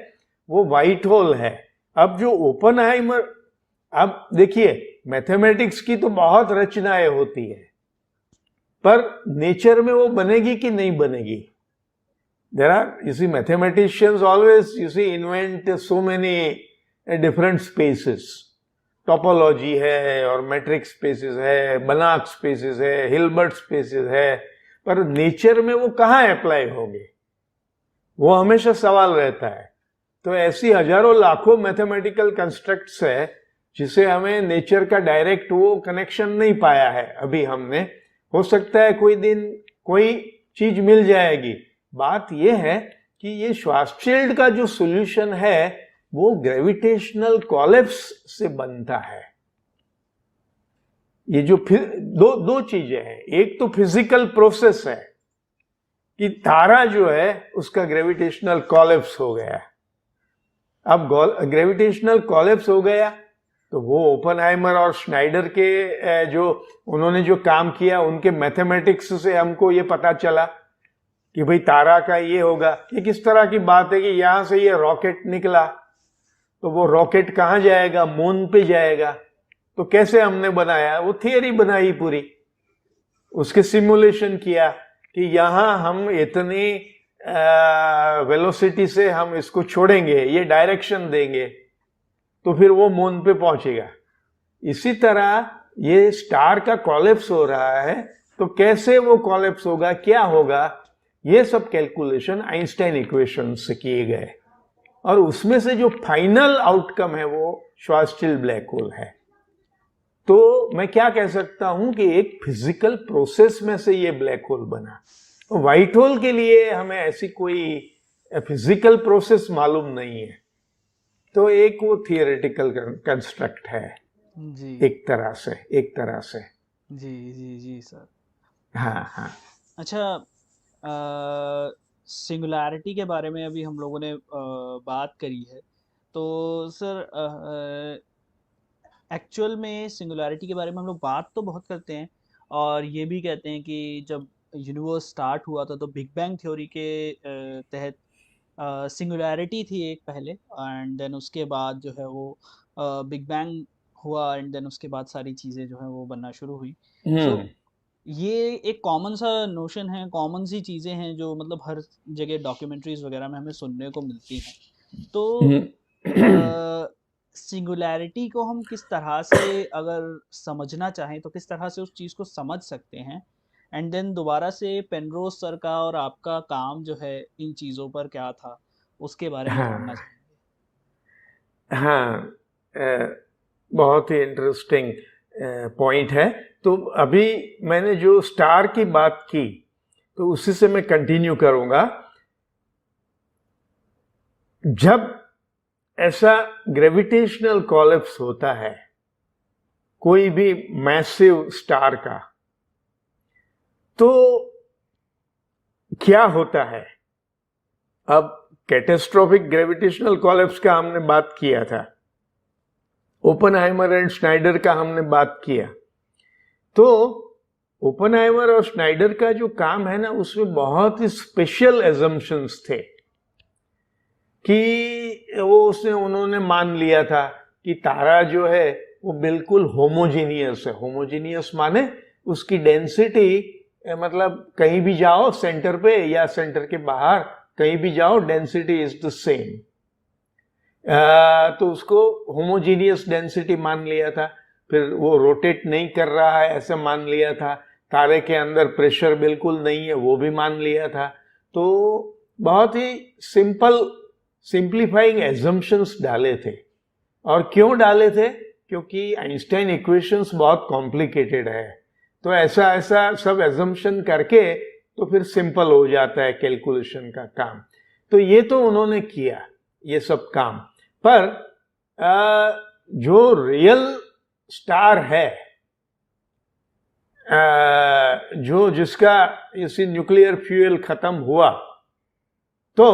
वो व्हाइट होल है। अब जो ओपेनहाइमर, अब देखिए मैथमेटिक्स की तो बहुत रचनाएं होती है, पर नेचर में वो बनेगी कि नहीं बनेगी। There are, you see, mathematicians always, you see, invent so many different spaces, topology है और मैट्रिक स्पेसेस है, बनाक स्पेसेस है, हिल्बर्ट स्पेसेस है, पर नेचर में वो कहाँ अप्लाई होंगे, वो हमेशा सवाल रहता है। तो ऐसी हजारों लाखों मैथमेटिकल कंस्ट्रक्ट्स है जिसे हमें नेचर का डायरेक्ट वो कनेक्शन नहीं पाया है अभी हमने। हो सकता है कोई दिन कोई चीज मिल जाएगी। बात ये है कि ये श्वार्ज़शील्ड का जो सॉल्यूशन है वो ग्रेविटेशनल कोलैप्स से बनता है। ये जो दो चीजें हैं, एक तो फिजिकल प्रोसेस है कि तारा जो है उसका ग्रेविटेशनल कोलैप्स हो गया। अब ग्रेविटेशनल कोलैप्स हो गया तो वो ओपेनहाइमर और श्नाइडर के जो उन्होंने जो काम किया उनके मैथमेटिक्स से हमको ये पता चला कि भाई तारा का ये होगा। ये किस तरह की बात है कि यहां से ये रॉकेट निकला तो वो रॉकेट कहां जाएगा, मून पे जाएगा। तो कैसे हमने बनाया, वो थियरी बनाई पूरी, उसके सिमुलेशन किया कि यहां हम इतनी वेलोसिटी से हम इसको छोड़ेंगे, ये डायरेक्शन देंगे तो फिर वो मून पे पहुंचेगा। इसी तरह ये स्टार का कोलैप्स हो रहा है तो कैसे वो कोलैप्स होगा, क्या होगा, ये सब कैलकुलेशन आइंस्टाइन इक्वेशन से किए गए और उसमें से जो फाइनल आउटकम है वो श्वार्ज़शील्ड ब्लैक होल है। तो मैं क्या कह सकता हूं कि एक फिजिकल प्रोसेस में से ये ब्लैक होल बना। तो व्हाइट होल के लिए हमें ऐसी कोई फिजिकल प्रोसेस मालूम नहीं है, तो एक वो थियोरेटिकल कंस्ट्रक्ट है जी एक तरह से। जी जी जी सर। हाँ हाँ अच्छा, सिंगुलैरिटी के बारे में अभी हम लोगों ने बात करी है, तो सर एक्चुअल में सिंगुलैरिटी के बारे में हम लोग बात तो बहुत करते हैं और ये भी कहते हैं कि जब यूनिवर्स स्टार्ट हुआ था तो बिग बैंग थ्योरी के तहत सिंगुलैरिटी थी एक पहले, एंड देन उसके बाद जो है वो बिग बैंग हुआ, एंड देन उसके बाद सारी चीज़ें जो है वो बनना शुरू हुई। सो ये एक कॉमन सा नोशन है, कॉमन सी चीज़ें हैं जो मतलब हर जगह डॉक्यूमेंट्रीज वगैरह में हमें सुनने को मिलती हैं। तो सिंगुलैरिटी को हम किस तरह से अगर समझना चाहें तो किस तरह से उस चीज़ को समझ सकते हैं, एंड देन दोबारा से पेनरोज सर का और आपका काम जो है इन चीज़ों पर क्या था उसके बारे में जानना हाँ चाहेंगे। हाँ, बहुत ही इंटरेस्टिंग पॉइंट है। तो अभी मैंने जो स्टार की बात की तो उसी से मैं कंटिन्यू करूंगा। जब ऐसा ग्रेविटेशनल कोलैप्स होता है कोई भी मैसिव स्टार का, तो क्या होता है। अब कैटास्ट्रोफिक ग्रेविटेशनल कोलैप्स का हमने बात किया था, ओपेनहाइमर एंड श्नाइडर का हमने बात किया। तो ओपेनहाइमर और श्नाइडर का जो काम है ना उसमें बहुत ही स्पेशल एजम्पशंस थे कि उन्होंने मान लिया था कि तारा जो है वो बिल्कुल होमोजीनियस है। होमोजीनियस माने उसकी डेंसिटी, मतलब कहीं भी जाओ सेंटर पे या सेंटर के बाहर कहीं भी जाओ डेंसिटी इज द सेम। तो उसको होमोजीनियस डेंसिटी मान लिया था। फिर वो रोटेट नहीं कर रहा है ऐसे मान लिया था, तारे के अंदर प्रेशर बिल्कुल नहीं है वो भी मान लिया था। तो बहुत ही सिंप्लीफाइंग एजम्पशंस डाले थे। और क्यों डाले थे? क्योंकि आइंस्टाइन इक्वेशंस बहुत कॉम्प्लिकेटेड है, तो ऐसा ऐसा सब एजम्पशन करके तो फिर सिंपल हो जाता है कैलकुलेशन का काम। तो ये तो उन्होंने किया ये सब काम, पर जो रियल स्टार है, जो जिसका इसी न्यूक्लियर फ्यूल खत्म हुआ, तो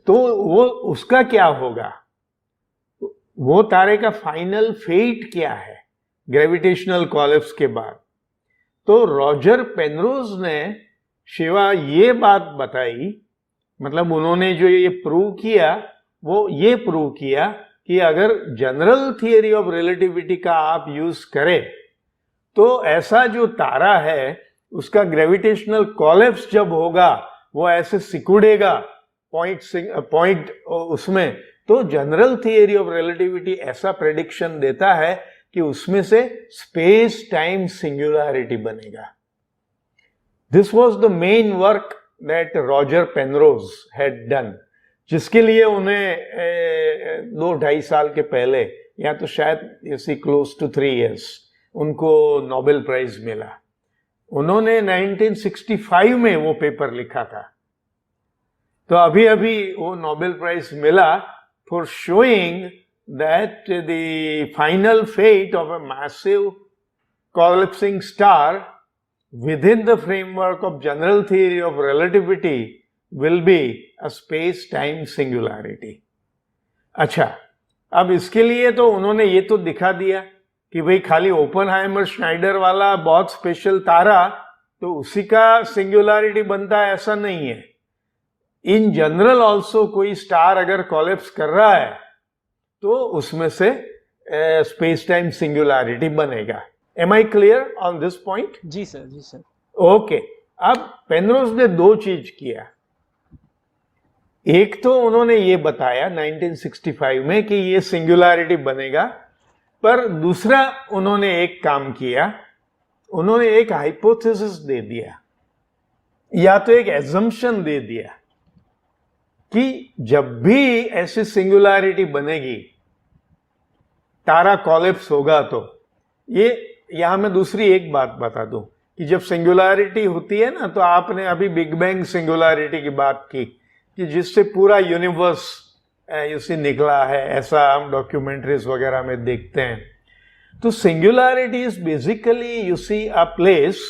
वो उसका क्या होगा, वो तारे का फाइनल फेट क्या है ग्रेविटेशनल कोलैप्स के बाद। तो रॉजर पेनरोज ने शिवा ये बात बताई, मतलब उन्होंने जो ये प्रूव किया वो ये प्रूव किया कि अगर जनरल थियरी ऑफ रिलेटिविटी का आप यूज करें तो ऐसा जो तारा है उसका ग्रेविटेशनल कोलैप्स जब होगा वो ऐसे सिकुड़ेगा पॉइंट उसमें, तो जनरल थियरी ऑफ रिलेटिविटी ऐसा प्रेडिक्शन देता है कि उसमें से स्पेस टाइम सिंगुलैरिटी बनेगा। This was the main work that Roger Penrose had done, जिसके लिए उन्हें 2-2.5 साल के पहले, या तो शायद इसी क्लोज टू 3 years, उनको नोबेल प्राइज मिला। उन्होंने 1965 में वो पेपर लिखा था, तो अभी अभी वो नोबेल प्राइज मिला for showing that the final fate of a massive collapsing star within the framework of general theory of relativity will be a space-time singularity। अच्छा, अब इसके लिए तो उन्होंने ये तो दिखा दिया कि भाई खाली ओपनहाइमर श्नाइडर वाला बहुत स्पेशल तारा तो उसी का सिंगुलैरिटी बनता है, ऐसा नहीं है। इन जनरल ऑल्सो कोई स्टार अगर कॉलेप्स कर रहा है तो उसमें से स्पेस टाइम सिंगुलैरिटी बनेगा। Am I clear on this point? जी सर, जी सर। ओके, अब पेनरोज ने 2 चीज किया। एक तो उन्होंने ये बताया 1965 में कि ये सिंगुलैरिटी बनेगा, पर दूसरा उन्होंने एक काम किया, उन्होंने एक हाइपोथेसिस दे दिया या तो एक एजम्पशन दे दिया कि जब भी ऐसी सिंगुलैरिटी बनेगी, तारा कॉलेप्स होगा, तो ये यहां मैं दूसरी एक बात बता दूं कि जब सिंगुलैरिटी होती है ना, तो आपने अभी बिग बैंग सिंगुलैरिटी की बात की कि जिससे पूरा यूनिवर्स उसी निकला है, ऐसा हम डॉक्यूमेंट्रीज वगैरह में देखते हैं। तो singularity is basically you see a place,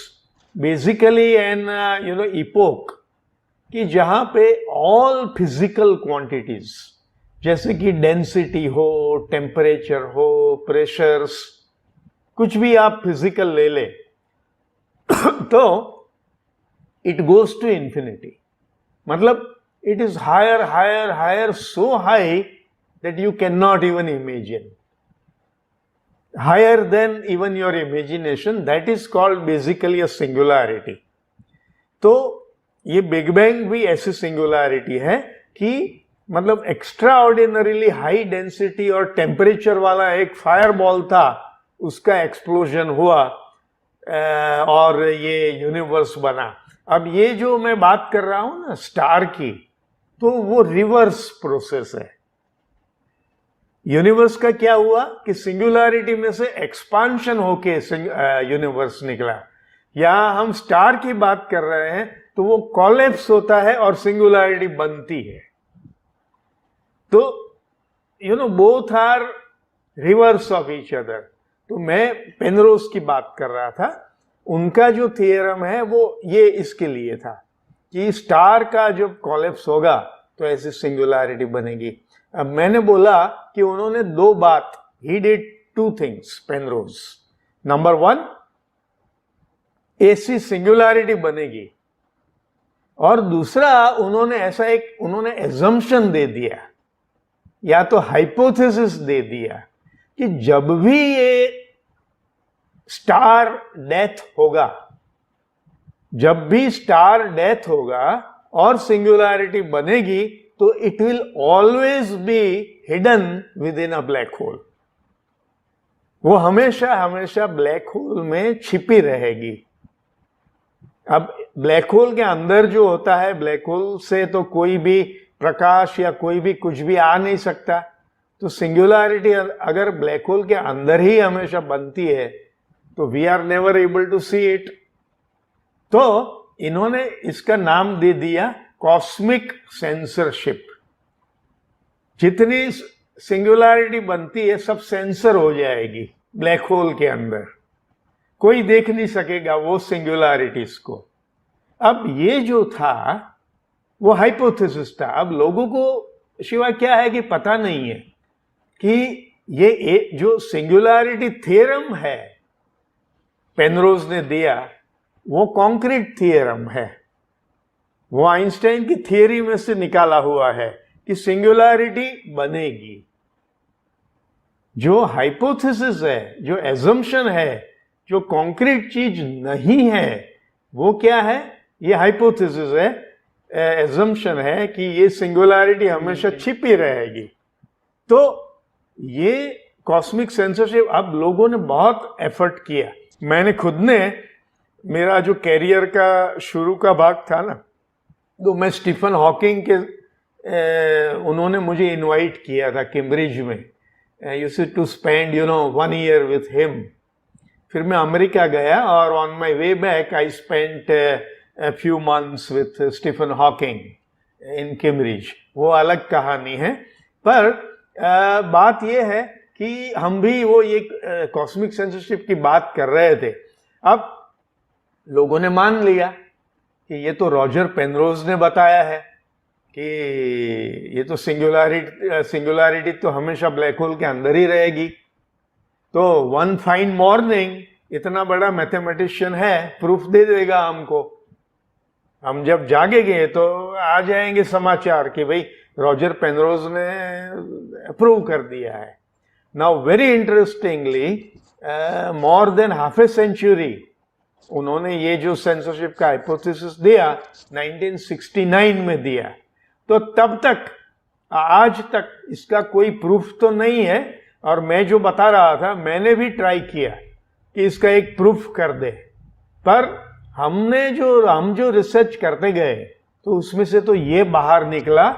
basically an epoch, कि जहां पे ऑल फिजिकल क्वांटिटीज जैसे कि डेंसिटी हो, टेम्परेचर हो, प्रेशर्स, कुछ भी आप फिजिकल ले ले तो इट गोज टू इंफिनिटी। मतलब it is higher higher higher, so high that you can not even imagine, higher than even your imagination. That is called basically a singularity. तो ये बिग बैंग भी ऐसी singularity है कि मतलब extra ordinarily high density और temperature वाला एक फायर बॉल था, उसका एक्सप्लोजन हुआ और ये यूनिवर्स बना। अब ये जो मैं बात कर रहा हूं ना स्टार की, तो वो रिवर्स प्रोसेस है। यूनिवर्स का क्या हुआ कि सिंगुलैरिटी में से एक्सपांशन होके यूनिवर्स निकला। यहां हम स्टार की बात कर रहे हैं तो वो कॉलेप्स होता है और सिंगुलैरिटी बनती है। तो both are reverse of each other. तो मैं पेनरोज की बात कर रहा था, उनका जो थियरम है वो ये इसके लिए था कि स्टार का जब कॉलेप्स होगा तो ऐसी सिंगुलैरिटी बनेगी। अब मैंने बोला कि उन्होंने 2 बात, he did 2 things Penrose. Number 1, ऐसी सिंगुलैरिटी बनेगी, और दूसरा उन्होंने ऐसा एक एजम्पशन दे दिया या तो हाइपोथेसिस दे दिया कि जब भी ये स्टार डेथ होगा, जब भी स्टार डेथ होगा और सिंगुलैरिटी बनेगी, तो it will always be hidden with in a black whole. वो हमेशा हमेशा ब्लैक होल में छिपी रहेगी। अब ब्लैक होल के अंदर जो होता है, ब्लैक होल से तो कोई भी प्रकाश या कोई भी कुछ भी आ नहीं सकता, तो सिंगुलैरिटी अगर ब्लैक होल के अंदर ही हमेशा बनती है तो we are never able to see it. तो इन्होंने इसका नाम दे दिया कॉस्मिक सेंसरशिप। जितनी सिंगुलैरिटी बनती है सब सेंसर हो जाएगी ब्लैक होल के अंदर, कोई देख नहीं सकेगा वो सिंगुलैरिटीज को। अब ये जो था वो हाइपोथेसिस था। अब लोगों को शिवाय क्या है कि पता नहीं है कि ये जो सिंगुलैरिटी थ्योरम है पेनरोज ने दिया, वो कॉन्क्रीट थ्योरम है, वो आइंस्टाइन की थियरी में से निकाला हुआ है कि सिंगुलैरिटी बनेगी। जो हाइपोथेसिस है, जो एजम्पशन है, जो कॉन्क्रीट चीज नहीं है, वो क्या है? ये हाइपोथेसिस है, एजम्पशन है कि ये सिंगुलैरिटी हमेशा छिपी रहेगी। तो ये कॉस्मिक सेंसरशिप अब लोगों ने बहुत एफर्ट किया। मैंने खुद ने, मेरा जो कैरियर का शुरू का भाग था ना, तो मैं स्टीफन हॉकिंग के उन्होंने मुझे इनवाइट किया था कैम्ब्रिज में, used to spend 1 year with him. फिर मैं अमेरिका गया और on my way back I spent a few months with Stephen Hawking in Cambridge। वो अलग कहानी है, पर बात ये है कि हम भी वो ये कॉस्मिक सेंसरशिप की बात कर रहे थे। अब लोगों ने मान लिया कि ये तो रॉजर पेनरोज ने बताया है कि ये तो सिंगुलैरिटी तो हमेशा ब्लैक होल के अंदर ही रहेगी। तो वन फाइन मॉर्निंग इतना बड़ा मैथमेटिशियन है, प्रूफ दे देगा हमको। हम जब जागेंगे तो आ जाएंगे समाचार कि भाई रॉजर पेनरोज ने प्रूव कर दिया है। Now very interestingly, more than half a century उन्होंने ये जो सेंसरशिप का हाइपोथेसिस दिया 1969 में दिया, तो तब तक आज तक इसका कोई प्रूफ तो नहीं है। और मैं जो बता रहा था, मैंने भी ट्राई किया कि इसका एक प्रूफ कर दे, पर हम जो रिसर्च करते गए तो उसमें से तो ये बाहर निकला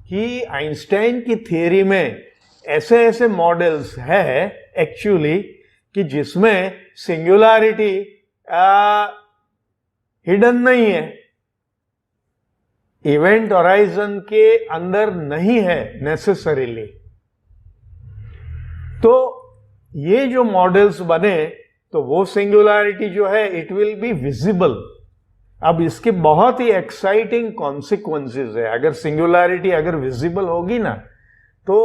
कि आइंस्टाइन की थियरी में ऐसे ऐसे मॉडल्स है एक्चुअली कि जिसमें सिंगुलैरिटी हिडन नहीं है, इवेंट होराइजन के अंदर नहीं है नेसेसरीली। तो ये जो मॉडल्स बने तो वो सिंगुलैरिटी जो है इट विल बी विजिबल। अब इसके बहुत ही एक्साइटिंग कॉन्सिक्वेंसेस है। अगर सिंगुलैरिटी अगर विजिबल होगी ना, तो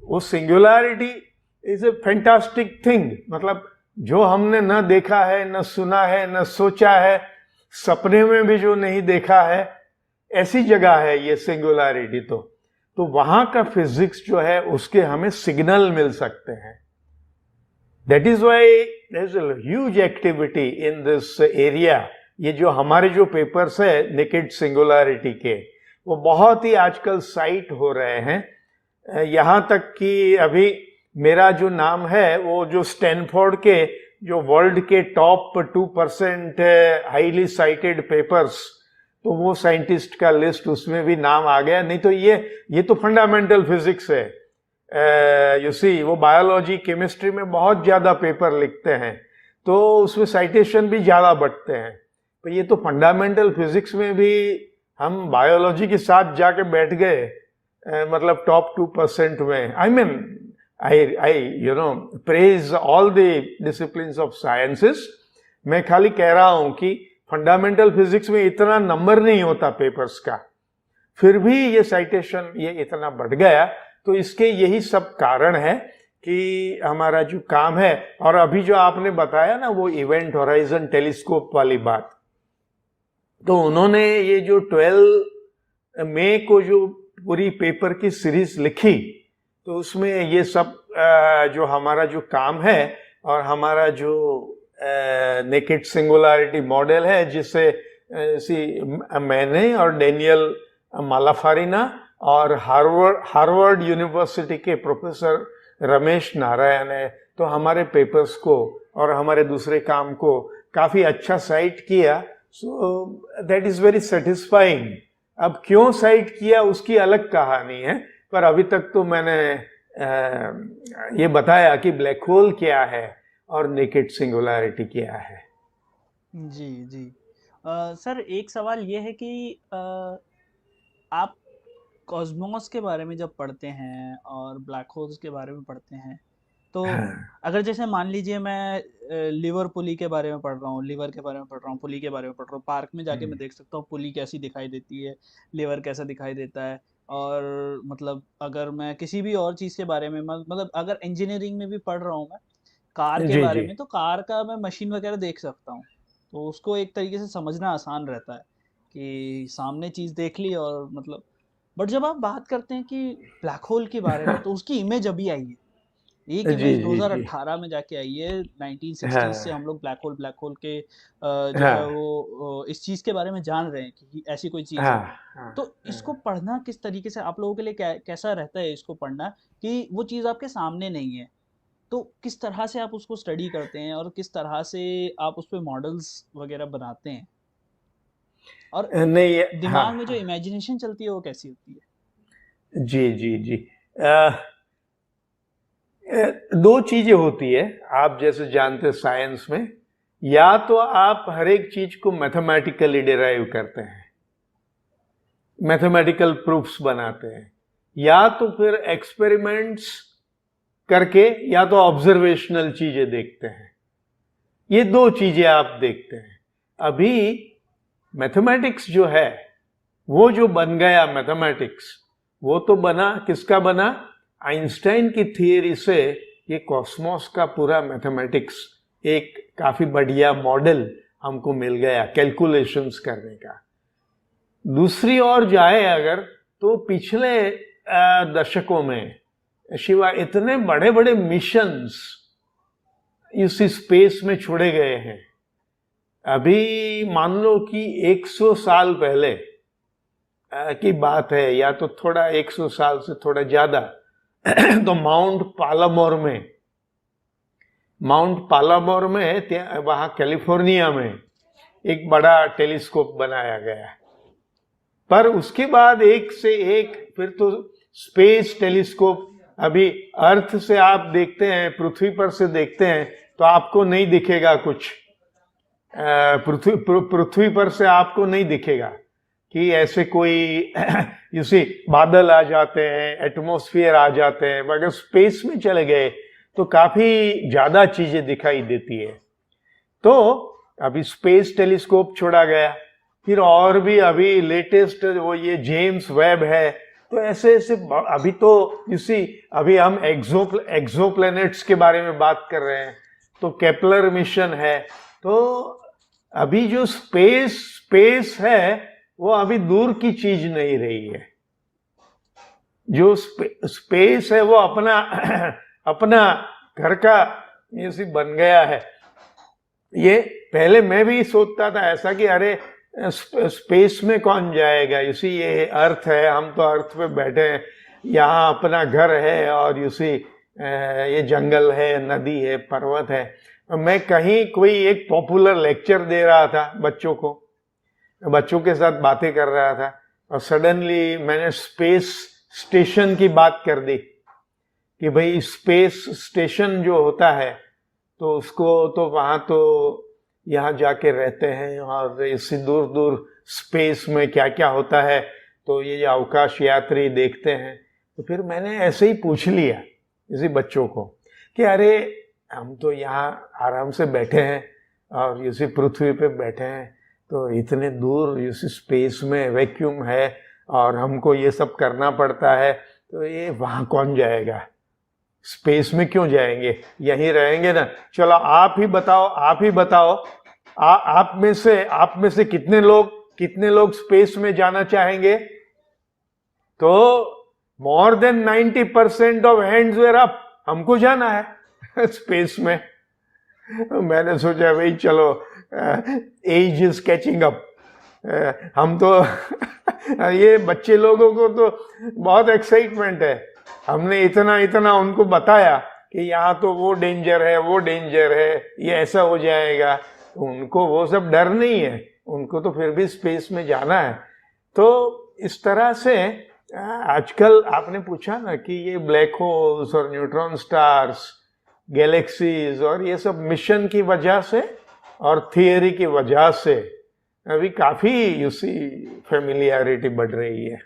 वो singularity is a fantastic thing. मतलब जो हमने न देखा है, न सुना है, न सोचा है, सपने में भी जो नहीं देखा है, ऐसी जगह है ये सिंगुलैरिटी। तो वहां का फिजिक्स जो है उसके हमें सिग्नल मिल सकते हैं। That is why there is a huge activity in this area. ये जो हमारे जो पेपर्स है नेकेड सिंगुलैरिटी के, वो बहुत ही आजकल साइट हो रहे हैं। यहाँ तक कि अभी मेरा जो नाम है वो जो स्टैनफोर्ड के जो वर्ल्ड के टॉप 2% हाईली साइटेड पेपर्स, तो वो साइंटिस्ट का लिस्ट उसमें भी नाम आ गया। नहीं तो ये तो फंडामेंटल फिजिक्स है। यू सी, वो बायोलॉजी केमिस्ट्री में बहुत ज्यादा पेपर लिखते हैं तो उसमें साइटेशन भी ज्यादा बढ़ते हैं। तो ये तो फंडामेंटल फिजिक्स में भी हम बायोलॉजी के साथ जाके बैठ गए, मतलब टॉप 2% में। I mean I praise all the disciplines of sciences. मैं खाली कह रहा हूं कि फंडामेंटल फिजिक्स में इतना नंबर नहीं होता पेपर्स का, फिर भी ये साइटेशन ये इतना बढ़ गया। तो इसके यही सब कारण है कि हमारा जो काम है। और अभी जो आपने बताया ना वो इवेंट होराइजन टेलीस्कोप वाली बात, तो उन्होंने ये जो 12 मई को जो पूरी पेपर की सीरीज लिखी, तो उसमें ये सब जो हमारा जो काम है और हमारा जो नेकेड सिंगुलैरिटी मॉडल है, जिसे मैंने और डेनियल मालाफारिना और हार्वर्ड यूनिवर्सिटी के प्रोफेसर रमेश नारायण तो हमारे पेपर्स को और हमारे दूसरे काम को काफी अच्छा साइट किया। So that is very satisfying. अब क्यों साइट किया उसकी अलग कहानी है, पर अभी तक तो मैंने ये बताया कि ब्लैक होल क्या है और नेकेड सिंगुलैरिटी क्या है। जी जी। सर एक सवाल ये है कि आप कॉस्मोस के बारे में जब पढ़ते हैं और ब्लैक होल्स के बारे में पढ़ते हैं, तो हाँ अगर जैसे मान लीजिए मैं लिवर पुली के बारे में पढ़ रहा हूँ, लिवर के बारे में पढ़ रहा हूँ, पुली के बारे में पढ़ रहा हूँ, पार्क में जाके मैं देख सकता हूँ पुली कैसी दिखाई देती है, लिवर कैसा दिखाई देता है। और मतलब अगर मैं किसी भी और चीज़ के बारे में मतलब अगर इंजीनियरिंग में भी पढ़ रहा हूँ मैं कार के जी बारे जी में, तो कार का मैं मशीन वगैरह देख सकता हूँ, तो उसको एक तरीके से समझना आसान रहता है कि सामने चीज़ देख ली और मतलब। बट जब आप बात करते हैं कि ब्लैक होल के बारे में, तो उसकी इमेज अभी आई है, एक जी इमेज जी जी 2018 में जाके आई है। 1960 से हाँ हम लोग ब्लैक होल के जो है हाँ वो इस चीज़ के बारे में जान रहे हैं कि ऐसी कोई चीज़ हाँ है। हाँ तो इसको हाँ। पढ़ना किस तरीके से आप लोगों के लिए कैसा रहता है इसको पढ़ना, कि वो चीज़ आपके सामने नहीं है, तो किस तरह से आप उसको स्टडी करते हैं और किस तरह से आप उस पे मॉडल्स वगैरह बनाते हैं, और नहीं हाँ दिमाग में जो हाँ इमेजिनेशन चलती है वो कैसी होती है? जी जी जी। अ, दो चीजें होती है। आप जैसे जानते साइंस में, या तो आप हर एक चीज को मैथमेटिकली डिराइव करते हैं, मैथमेटिकल प्रूफ्स बनाते हैं, या तो फिर एक्सपेरिमेंट्स करके, या तो ऑब्जर्वेशनल चीजें देखते हैं। ये दो चीजें आप देखते हैं। अभी मैथमेटिक्स जो है, वो जो बन गया मैथमेटिक्स, वो तो बना किसका बना? आइंस्टाइन की थियरी से ये कॉस्मोस का पूरा मैथमेटिक्स एक काफी बढ़िया मॉडल हमको मिल गया कैलकुलेशंस करने का। दूसरी ओर जाए अगर, तो पिछले दशकों में शिवा इतने बड़े बड़े मिशंस इस स्पेस में छोड़े गए हैं। अभी मान लो कि 100 साल पहले की बात है, या तो थोड़ा 100 साल से थोड़ा ज्यादा, तो माउंट पालामोर में वहां कैलिफोर्निया में एक बड़ा टेलीस्कोप बनाया गया। पर उसके बाद एक से एक फिर तो स्पेस टेलीस्कोप। अभी अर्थ से आप देखते हैं, पृथ्वी पर से देखते हैं, तो आपको नहीं दिखेगा कुछ। पृथ्वी पर से आपको नहीं दिखेगा कि ऐसे कोई जैसे बादल आ जाते हैं, एटमॉस्फेयर आ जाते हैं। मगर स्पेस में चले गए तो काफी ज्यादा चीजें दिखाई देती है। तो अभी स्पेस टेलीस्कोप छोड़ा गया, फिर और भी अभी लेटेस्ट वो ये जेम्स वेब है। तो ऐसे ऐसे अभी तो इसी अभी हम एक्सोप्लैनेट्स के बारे में बात कर रहे हैं, तो केपलर मिशन है। तो अभी जो स्पेस है वो अभी दूर की चीज नहीं रही है। जो स्पेस है वो अपना अपना घर का ये बन गया है। ये पहले मैं भी सोचता था ऐसा कि अरे स्पेस में कौन जाएगा, इसी ये अर्थ है, हम तो अर्थ पे बैठे हैं, यहाँ अपना घर है, और इसी ये जंगल है, नदी है, पर्वत है। मैं कहीं कोई एक पॉपुलर लेक्चर दे रहा था बच्चों को, बच्चों के साथ बातें कर रहा था, और सडनली मैंने स्पेस स्टेशन की बात कर दी कि भाई स्पेस स्टेशन जो होता है, तो उसको तो वहां तो यहाँ जाके रहते हैं, और इससे दूर दूर स्पेस में क्या क्या होता है तो ये अवकाश यात्री देखते हैं। तो फिर मैंने ऐसे ही पूछ लिया इसी बच्चों को कि अरे हम तो यहाँ आराम से बैठे हैं और इसी पृथ्वी पे बैठे हैं, तो इतने दूर इसी स्पेस में वैक्यूम है और हमको ये सब करना पड़ता है, तो ये वहाँ कौन जाएगा, स्पेस में क्यों जाएंगे, यहीं रहेंगे ना। चलो आप ही बताओ आप में से कितने लोग स्पेस में जाना चाहेंगे? तो more than 90% of hands were up, हमको जाना है स्पेस में। मैंने सोचा भाई चलो, एज इज कैचिंग अप। हम तो ये बच्चे लोगों को तो बहुत एक्साइटमेंट है, हमने इतना उनको बताया कि यहाँ तो वो डेंजर है, वो डेंजर है, ये ऐसा हो जाएगा, तो उनको वो सब डर नहीं है, उनको तो फिर भी स्पेस में जाना है। तो इस तरह से आजकल आपने पूछा ना कि ये ब्लैक होल्स और न्यूट्रॉन स्टार्स, गैलेक्सीज और ये सब मिशन की वजह से और थियरी की वजह से अभी काफी यूसी फेमिलियरिटी बढ़ रही है।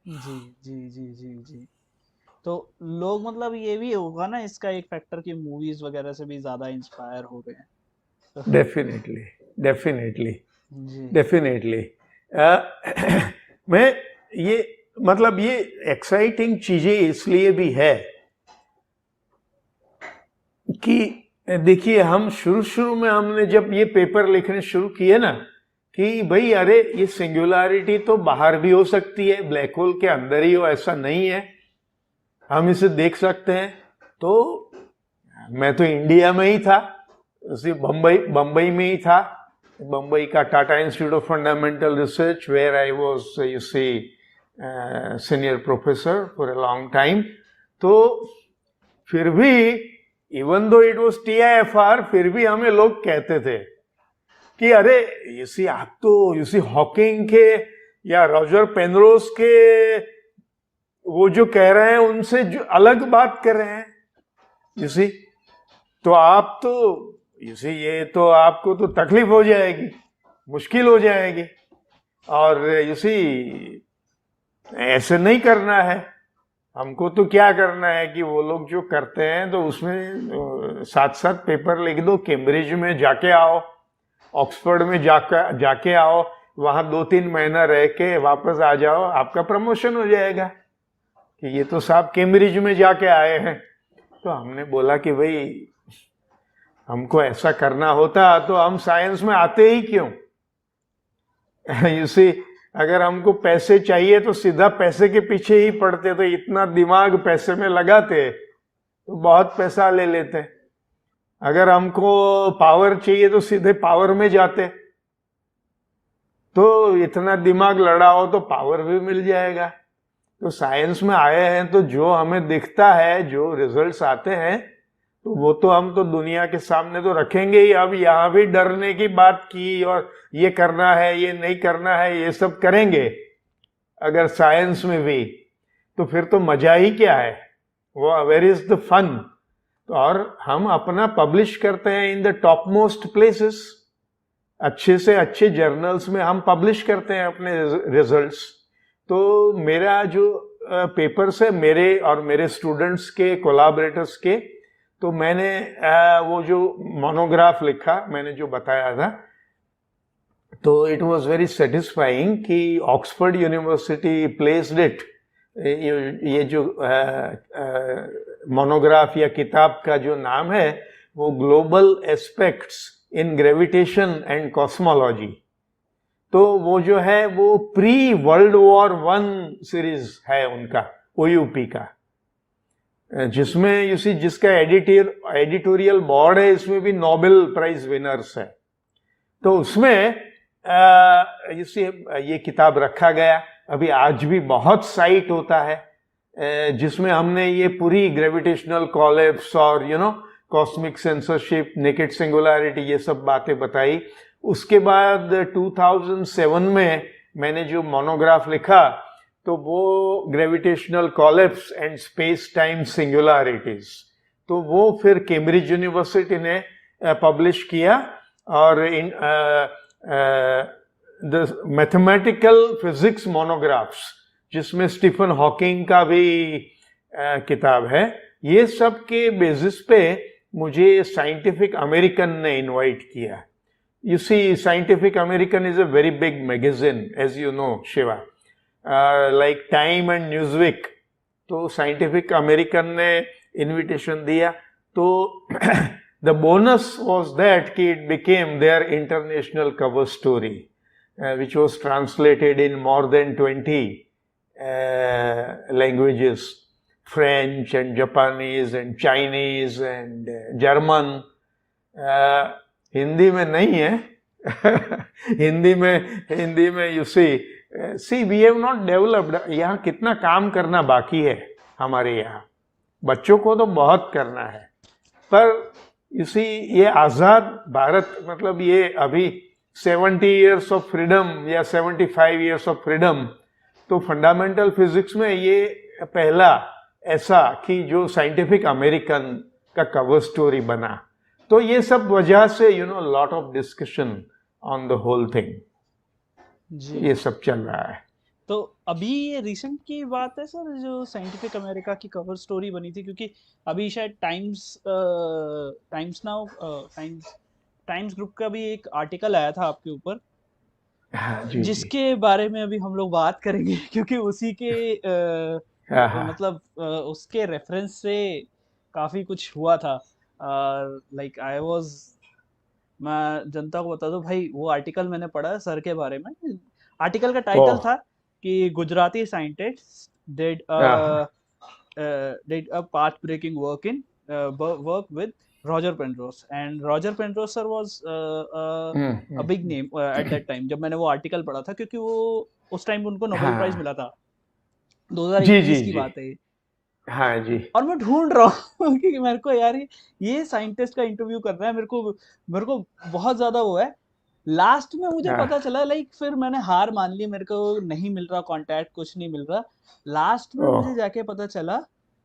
जी जी जी जी जी। तो लोग मतलब ये भी होगा ना इसका एक फैक्टर कि मूवीज वगैरह से भी ज्यादा इंस्पायर हो रहे हैं तो डेफिनेटली, डेफिनेटली, जी डेफिनेटली। मैं ये मतलब ये एक्साइटिंग चीजें इसलिए भी है कि देखिए, हम शुरू शुरू में हमने जब ये पेपर लिखने शुरू किए ना कि भाई अरे ये सिंगुलैरिटी तो बाहर भी हो सकती है, ब्लैक होल के अंदर ही हो ऐसा नहीं है, हम इसे देख सकते हैं। तो मैं तो इंडिया में ही था, बम्बई में ही था, बम्बई का Tata institute of fundamental research, where I was you see senior professor for a long time. तो फिर भी even though it was TIFR, फिर भी हमें लोग कहते थे कि अरे यू सी आप तो यू सी हॉकिंग के या रॉजर पेनरोज के वो जो कह रहे हैं उनसे जो अलग बात कर रहे हैं, यू सी, तो आप तो यू सी ये तो आपको तो तकलीफ हो जाएगी, मुश्किल हो जाएगी, और यू सी ऐसे नहीं करना है। हमको तो क्या करना है कि वो लोग जो करते हैं तो उसमें साथ साथ पेपर लिख दो, कैम्ब्रिज में जाके आओ, ऑक्सफोर्ड में जाके आओ, वहां 2-3 महीना रह के वापस आ जाओ, आपका प्रमोशन हो जाएगा कि ये तो साहब कैम्ब्रिज में जाके आए हैं। तो हमने बोला कि भाई हमको ऐसा करना होता तो हम साइंस में आते ही क्यों। यू सी, अगर हमको पैसे चाहिए तो सीधा पैसे के पीछे ही पड़ते, तो इतना दिमाग पैसे में लगाते तो बहुत पैसा ले लेते। अगर हमको पावर चाहिए तो सीधे पावर में जाते, तो इतना दिमाग लड़ाओ तो पावर भी मिल जाएगा। तो साइंस में आए हैं तो जो हमें दिखता है, जो रिजल्ट्स आते हैं, तो वो तो हम तो दुनिया के सामने तो रखेंगे ही। अब यहाँ भी डरने की बात की और ये करना है, ये नहीं करना है, ये सब करेंगे अगर साइंस में भी, तो फिर तो मजा ही क्या है, वो वेयर इज द फन। और हम अपना पब्लिश करते हैं in the top most places, अच्छे से अच्छे जर्नल्स में हम पब्लिश करते हैं अपने रिजल्ट्स। तो मेरा जो पेपर्स है मेरे और मेरे स्टूडेंट्स के, कोलैबोरेटर्स के, तो मैंने वो जो मोनोग्राफ लिखा, मैंने जो बताया था, तो इट वाज वेरी सेटिस्फाइंग कि ऑक्सफोर्ड यूनिवर्सिटी प्लेस्ड इट, ये जो मोनोग्राफ या किताब का जो नाम है वो global aspects in gravitation and cosmology. तो वो जो है वो प्री वर्ल्ड वॉर 1 सीरीज है उनका, OUP का, जिसमें यू सी जिसका एडिटोरियल बोर्ड है, इसमें भी नोबेल प्राइज विनर्स है। तो उसमें यू सी ये किताब रखा गया। अभी आज भी बहुत साइट होता है जिसमें हमने ये पूरी ग्रेविटेशनल कॉलेप्स और कॉस्मिक सेंसरशिप, नेकेड सिंगुलैरिटी, ये सब बातें बताई। उसके बाद 2007 में मैंने जो मोनोग्राफ लिखा तो वो gravitational collapse and space time singularities, तो वो फिर कैम्ब्रिज यूनिवर्सिटी ने पब्लिश किया। और in the mathematical physics monographs, जिसमें स्टीफन हॉकिंग का भी किताब है, ये सब के बेसिस पे मुझे साइंटिफिक अमेरिकन ने इनवाइट किया। You see, Scientific American is a very big magazine, as you know, Shiva. Like Time and Newsweek. तो Scientific American ने invitation दिया, तो the bonus was that कि it became their international cover story, which was translated in more than 20 languages, French and Japanese and Chinese and German. Hindi में नहीं है। हिंदी में you see we have not developed. यहाँ कितना काम करना बाकी है हमारे यहाँ। बच्चों को तो बहुत करना है, पर इसी ये आज़ाद भारत मतलब ये अभी 70 इयर्स ऑफ फ्रीडम या 75 इयर्स ऑफ फ्रीडम, तो फंडामेंटल फिजिक्स में ये पहला ऐसा कि जो साइंटिफिक अमेरिकन का कवर स्टोरी बना। तो ये सब वजह से lot of discussion on the whole thing, जी। ये सब चल रहा है। तो अभी ये रिसेंट की बात है सर, जो साइंटिफिक अमेरिका की कवर स्टोरी बनी थी, क्योंकि अभी शायद टाइम्स ग्रुप का भी एक आर्टिकल आया था आपके ऊपर, हाँ जी जी। जिसके बारे में अभी हम लोग बात करेंगे, क्योंकि उसी के हाँ हाँ मतलब उसके रेफरेंस से काफी कुछ हुआ था। लाइक आई वाज मैं जनता को बता दूं भाई, वो आर्टिकल मैंने पढ़ा सर के बारे में। आर्टिकल का टाइटल ओह था कि गुजराती साइंटिस्ट डिड हाँ did a path breaking work with Roger Penrose, and Roger Penrose sir was a big name at that time, जब मैंने वो आर्टिकल पढ़ा था, क्योंकि वो उस टाइम उनको नोबेल प्राइज हाँ मिला था। जी जी 2021 की जी। बात है ये। हाँ जी। और मैं ढूंढ रहा हूँ कि मेरे को यार ये साइंटिस्ट का इंटरव्यू करना है, मेरे को बहुत ज्यादा वो है। लास्ट में मुझे हाँ पता चला, लाइक फिर मैंने हार मान ली, मेरे को नहीं मिल रहा कांटेक्ट, कुछ नहीं मिल रहा। लास्ट में ओह मुझे जाके पता चला,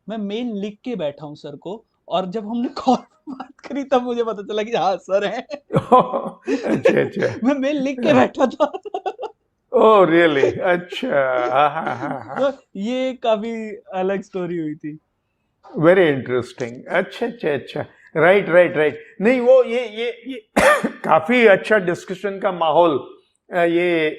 मैं मेल लिख के बैठा हूँ सर को, और जब हमने कॉल पे बात करी तब मुझे पता चला कि हाँ सर है। अच्छा अच्छा। मैं मेल लिख के बैठा था। ओह रियली, अच्छा। हाँ हाँ हाँ हाँ। तो ये काफी अलग स्टोरी हुई थी। Very interesting. अच्छा अच्छा अच्छा। Right right right. नहीं वो ये काफी अच्छा डिस्कशन का माहौल ये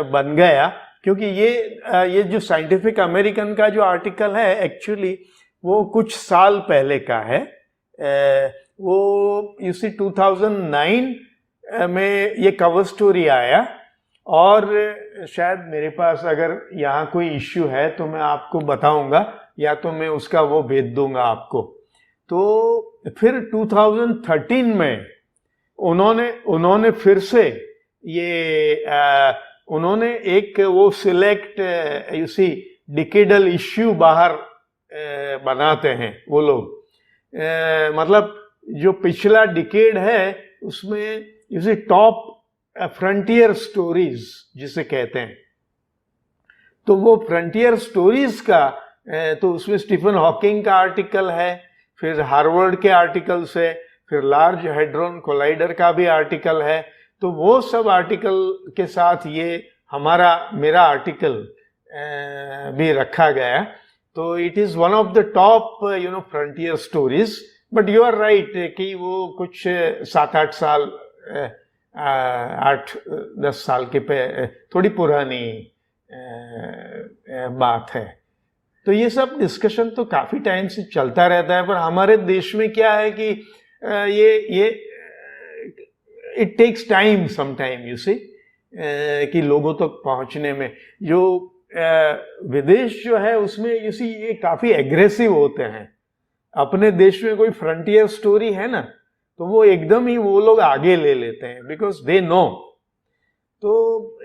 बन गया, क्योंकि ये जो साइंटिफिक अमेरिकन का जो आर्टिकल है एक्चुअली वो कुछ साल पहले का है। वो इसी 2009 में ये कवर स्टोरी आया, और शायद मेरे पास अगर यहाँ कोई इश्यू है तो मैं आपको बताऊंगा, या तो मैं उसका वो भेज दूंगा आपको। तो फिर 2013 में उन्होंने फिर से ये उन्होंने एक वो select you see decadal issue बाहर बनाते हैं वो लोग। मतलब जो पिछला डिकेड है उसमें you see top frontier stories जिसे कहते हैं, तो वो फ्रंटियर स्टोरीज का तो उसमें स्टीफन हॉकिंग का आर्टिकल है, फिर हार्वर्ड के आर्टिकल्स है, फिर लार्ज हेड्रोन कोलाइडर का भी आर्टिकल है। तो वो सब आर्टिकल के साथ ये मेरा आर्टिकल भी रखा गया। तो it is one of the top frontier stories. But you are right कि वो कुछ 7-8 साल 8-10 साल के पे थोड़ी पुरानी बात है। तो ये सब डिस्कशन तो काफी टाइम से चलता रहता है, पर हमारे देश में क्या है कि ये it takes time some time you see कि लोगों तक पहुंचने में। जो विदेश जो है उसमें यू सी ये काफी एग्रेसिव होते हैं। अपने देश में कोई फ्रंटियर स्टोरी है ना, तो वो एकदम ही वो लोग आगे ले लेते हैं, बिकॉज दे नो। तो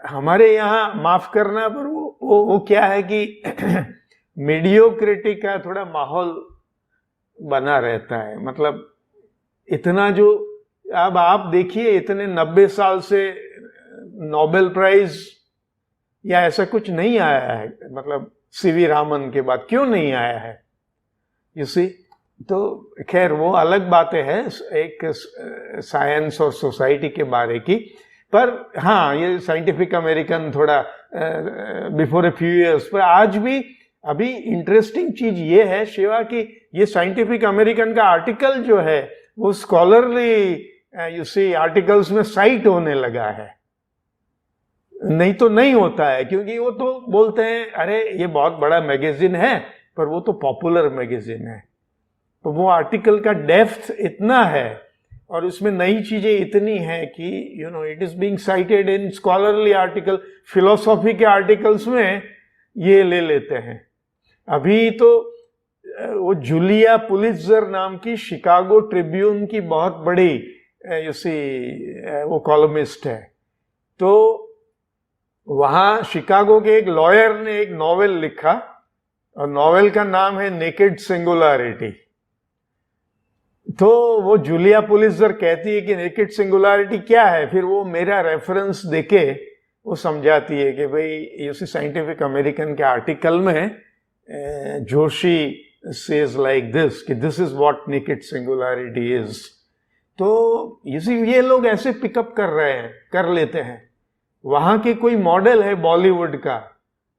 हमारे यहाँ माफ करना, पर वो क्या है कि मीडियोक्रिटी का थोड़ा माहौल बना रहता है। मतलब इतना जो अब आप देखिए, इतने 90 साल से नोबेल प्राइज या ऐसा कुछ नहीं आया है, मतलब सीवी रामन के बाद क्यों नहीं आया है यू सी। तो खैर वो अलग बातें हैं, एक साइंस और सोसाइटी के बारे की। पर हाँ, ये साइंटिफिक अमेरिकन थोड़ा बिफोर ए फ्यू इयर्स, पर आज भी अभी इंटरेस्टिंग चीज ये है शिवा कि ये साइंटिफिक अमेरिकन का आर्टिकल जो है वो स्कॉलरली यू सी आर्टिकल्स में साइट होने लगा है। नहीं तो नहीं होता है, क्योंकि वो तो बोलते हैं अरे ये बहुत बड़ा मैगजीन है, पर वो तो पॉपुलर मैगजीन है। तो वो आर्टिकल का डेप्थ इतना है और उसमें नई चीजें इतनी हैं कि it is being cited in scholarly article. Philosophy के आर्टिकल्स में ये ले लेते हैं। अभी तो वो जूलिया पुलित्जर नाम की शिकागो ट्रिब्यून की बहुत बड़ी वो कॉलमिस्ट है। तो वहां शिकागो के एक लॉयर ने एक नॉवेल लिखा और नॉवेल का नाम है नेकेड सिंगुलरिटी। तो वो जूलिया पुलित्जर कहती है कि नेकेड सिंगुलरिटी क्या है, फिर वो मेरा रेफरेंस देके वो समझाती है कि भाई यूसी साइंटिफिक अमेरिकन के आर्टिकल में जोशी सेज लाइक दिस कि this is what naked singularity is. तो ये लोग ऐसे पिकअप कर रहे हैं, कर लेते हैं। वहां के कोई मॉडल है बॉलीवुड का,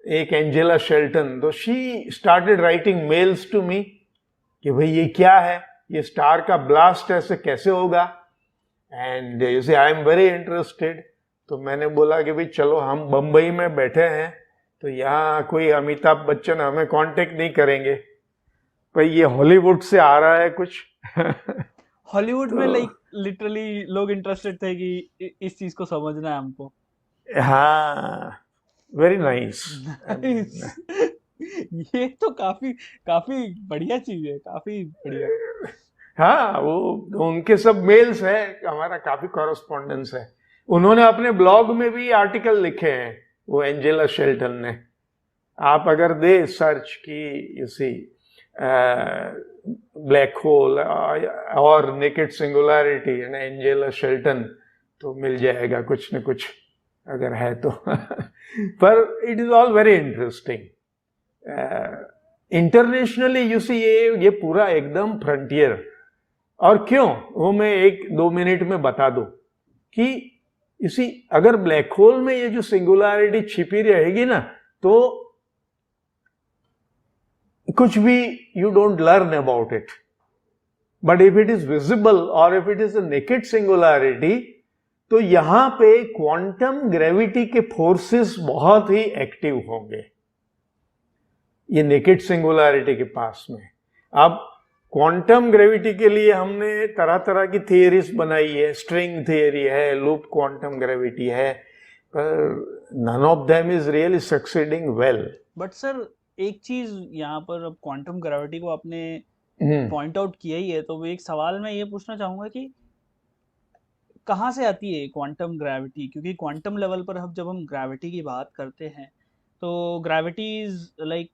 एक एंजेला शेल्टन, तो she started writing mails to me कि भाई ये क्या है, ये स्टार का ब्लास्ट ऐसे कैसे होगा, and you see I am very interested. तो मैंने बोला कि भाई चलो, हम बम्बई में बैठे हैं तो यहाँ कोई अमिताभ बच्चन हमें कांटेक्ट नहीं करेंगे, भाई ये हॉलीवुड से आ रहा है कुछ। हॉलीवुड तो में लाइक लिटरली लोग इंटरेस्टेड थे कि इस चीज को समझना है हमको। हाँ, वेरी नाइस। ये तो काफी काफी बढ़िया चीज है, काफी बढ़िया। हाँ, वो उनके सब मेल्स है, हमारा काफी कॉरेस्पॉन्डेंस है। उन्होंने अपने ब्लॉग में भी आर्टिकल लिखे हैं, वो एंजेला शेल्टन ने। आप अगर दे सर्च की यू सी ब्लैक होल और naked singularity and Angela Shelton, तो मिल जाएगा कुछ न कुछ अगर है तो। पर it is all very interesting. Internationally you see ये पूरा एकदम फ्रंटियर। और क्यों, वो मैं 1-2 मिनट में बता दूं कि इसी अगर ब्लैक होल में ये जो सिंगुलरिटी छिपी रहेगी ना, तो कुछ भी you don't learn about it. But if it is visible और if it is a naked singularity, तो यहां पे क्वांटम ग्रेविटी के फोर्सेस बहुत ही एक्टिव होंगे ये नेकेड सिंगुलरिटी के पास में। अब क्वांटम ग्रेविटी के लिए हमने तरह तरह की थियरीज बनाई है, स्ट्रिंग थियरी है, लूप क्वांटम ग्रेविटी है, पर none of them is really succeeding well. But sir एक चीज यहाँ पर, अब क्वांटम ग्रेविटी को आपने पॉइंट आउट किया ही है, तो वो एक सवाल मैं ये पूछना चाहूंगा कि कहाँ से आती है क्वांटम ग्रेविटी? क्योंकि क्वांटम लेवल पर जब हम ग्रेविटी की बात करते हैं, तो gravity is like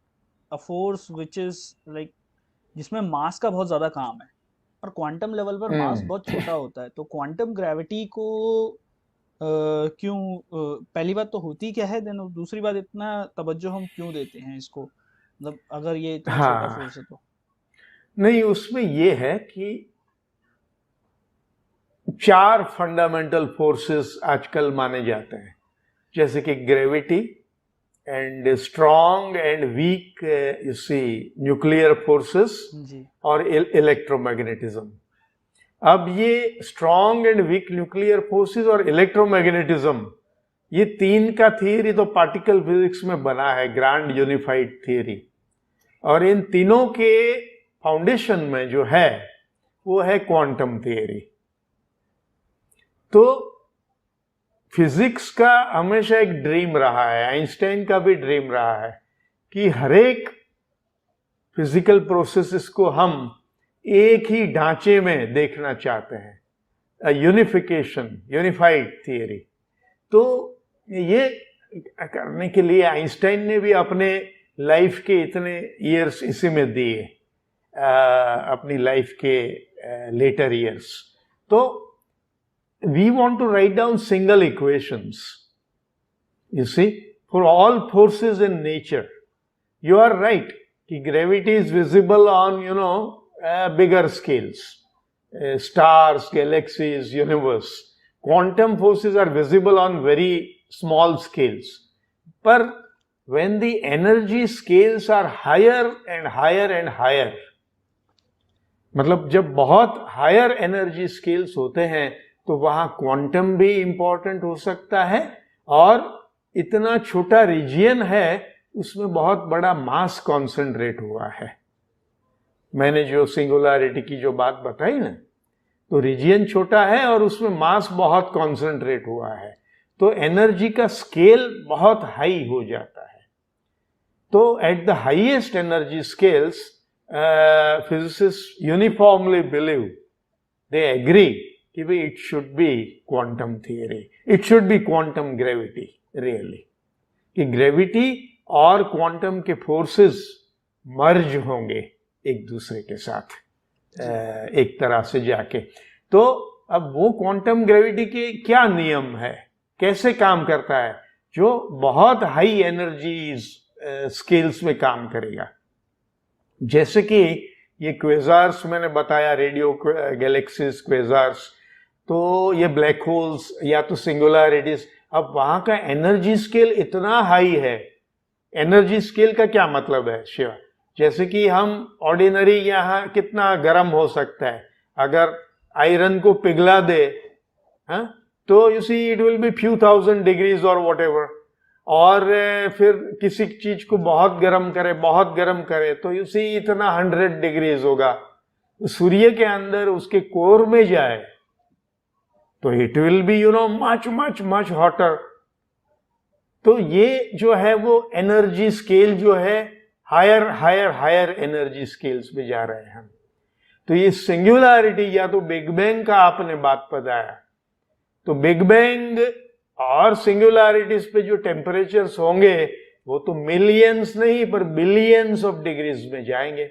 a force which is like जिसमें मास का बहुत ज़्यादा काम है, और क्वांटम लेवल पर मास बहुत छोटा होता है। तो क्वांटम ग्रेविटी को क्यों, पहली बात तो होती क्या है, देन दूसरी बात इतना तवज्जो हम क्यों देते हैं इसको, मतलब अगर ये इतना छोटा फोर्स है तो? नहीं, उसमें ये है कि 4 फंडामेंटल फोर्सेस आजकल माने जाते हैं, जैसे कि gravity and strong and weak you see nuclear forces और इलेक्ट्रोमैग्नेटिज्म। अब ये strong and weak nuclear forces और इलेक्ट्रोमैग्नेटिज्म, ये 3 का थियरी तो पार्टिकल फिजिक्स में बना है, ग्रैंड यूनिफाइड थियरी। और इन तीनों के फाउंडेशन में जो है वो है क्वांटम थियरी। तो फिजिक्स का हमेशा एक ड्रीम रहा है, आइंस्टाइन का भी ड्रीम रहा है, कि हर एक फिजिकल प्रोसेसेस को हम एक ही ढांचे में देखना चाहते हैं, यूनिफिकेशन, यूनिफाइड थियरी। तो ये करने के लिए आइंस्टाइन ने भी अपने लाइफ के इतने ईयर्स इसी में दिए, अपनी लाइफ के लेटर ईयर्स। तो we want to write down single equations, you see, for all forces in nature. You are right कि gravity is visible on bigger scales, stars, galaxies, universe. Quantum forces are visible on very small scales, पर when the energy scales are higher and higher and higher, मतलब जब बहुत higher energy scales होते हैं तो वहां quantum भी important हो सकता है, और इतना छोटा रीजियन है उसमें बहुत बड़ा मास कॉन्सेंट्रेट हुआ है। मैंने जो सिंगुलरिटी की जो बात बताई ना, तो रीजियन छोटा है और उसमें मास बहुत कॉन्सेंट्रेट हुआ है, तो एनर्जी का स्केल बहुत हाई हो जाता है। तो at the highest energy scales physicists uniformly believe, they agree कि भाई it should be quantum theory, it should be quantum gravity really, कि gravity और quantum के forces मर्ज होंगे एक दूसरे के साथ एक तरह से जाके। तो अब वो क्वांटम ग्रेविटी के क्या नियम है, कैसे काम करता है, जो बहुत हाई एनर्जी स्केल्स में काम करेगा। जैसे कि ये क्वेज़ार्स मैंने बताया, रेडियो गैलेक्सीज, क्वेज़ार्स, तो ये ब्लैक होल्स या तो सिंगुलरिटीज, अब वहां का एनर्जी स्केल इतना हाई है। एनर्जी स्केल का क्या मतलब है शिवा? जैसे कि हम ऑर्डिनरी यहाँ कितना गर्म हो सकता है, अगर आयरन को पिघला दे, हाँ, तो you see it will be few thousand degrees और वॉट एवर। और फिर किसी चीज को बहुत गर्म करे तो यू सी इतना 100 डिग्रीज होगा। सूर्य के अंदर उसके कोर में जाए तो it will be much much much hotter. तो ये जो है वो एनर्जी स्केल जो है higher higher higher energy scales में जा रहे हैं हम। तो ये सिंगुलरिटी या तो बिग बैंग का आपने बात बताया, तो बिग बैंग और सिंगुलरिटीज पे जो टेम्परेचर्स होंगे वो तो मिलियंस नहीं पर बिलियंस ऑफ डिग्रीज में जाएंगे।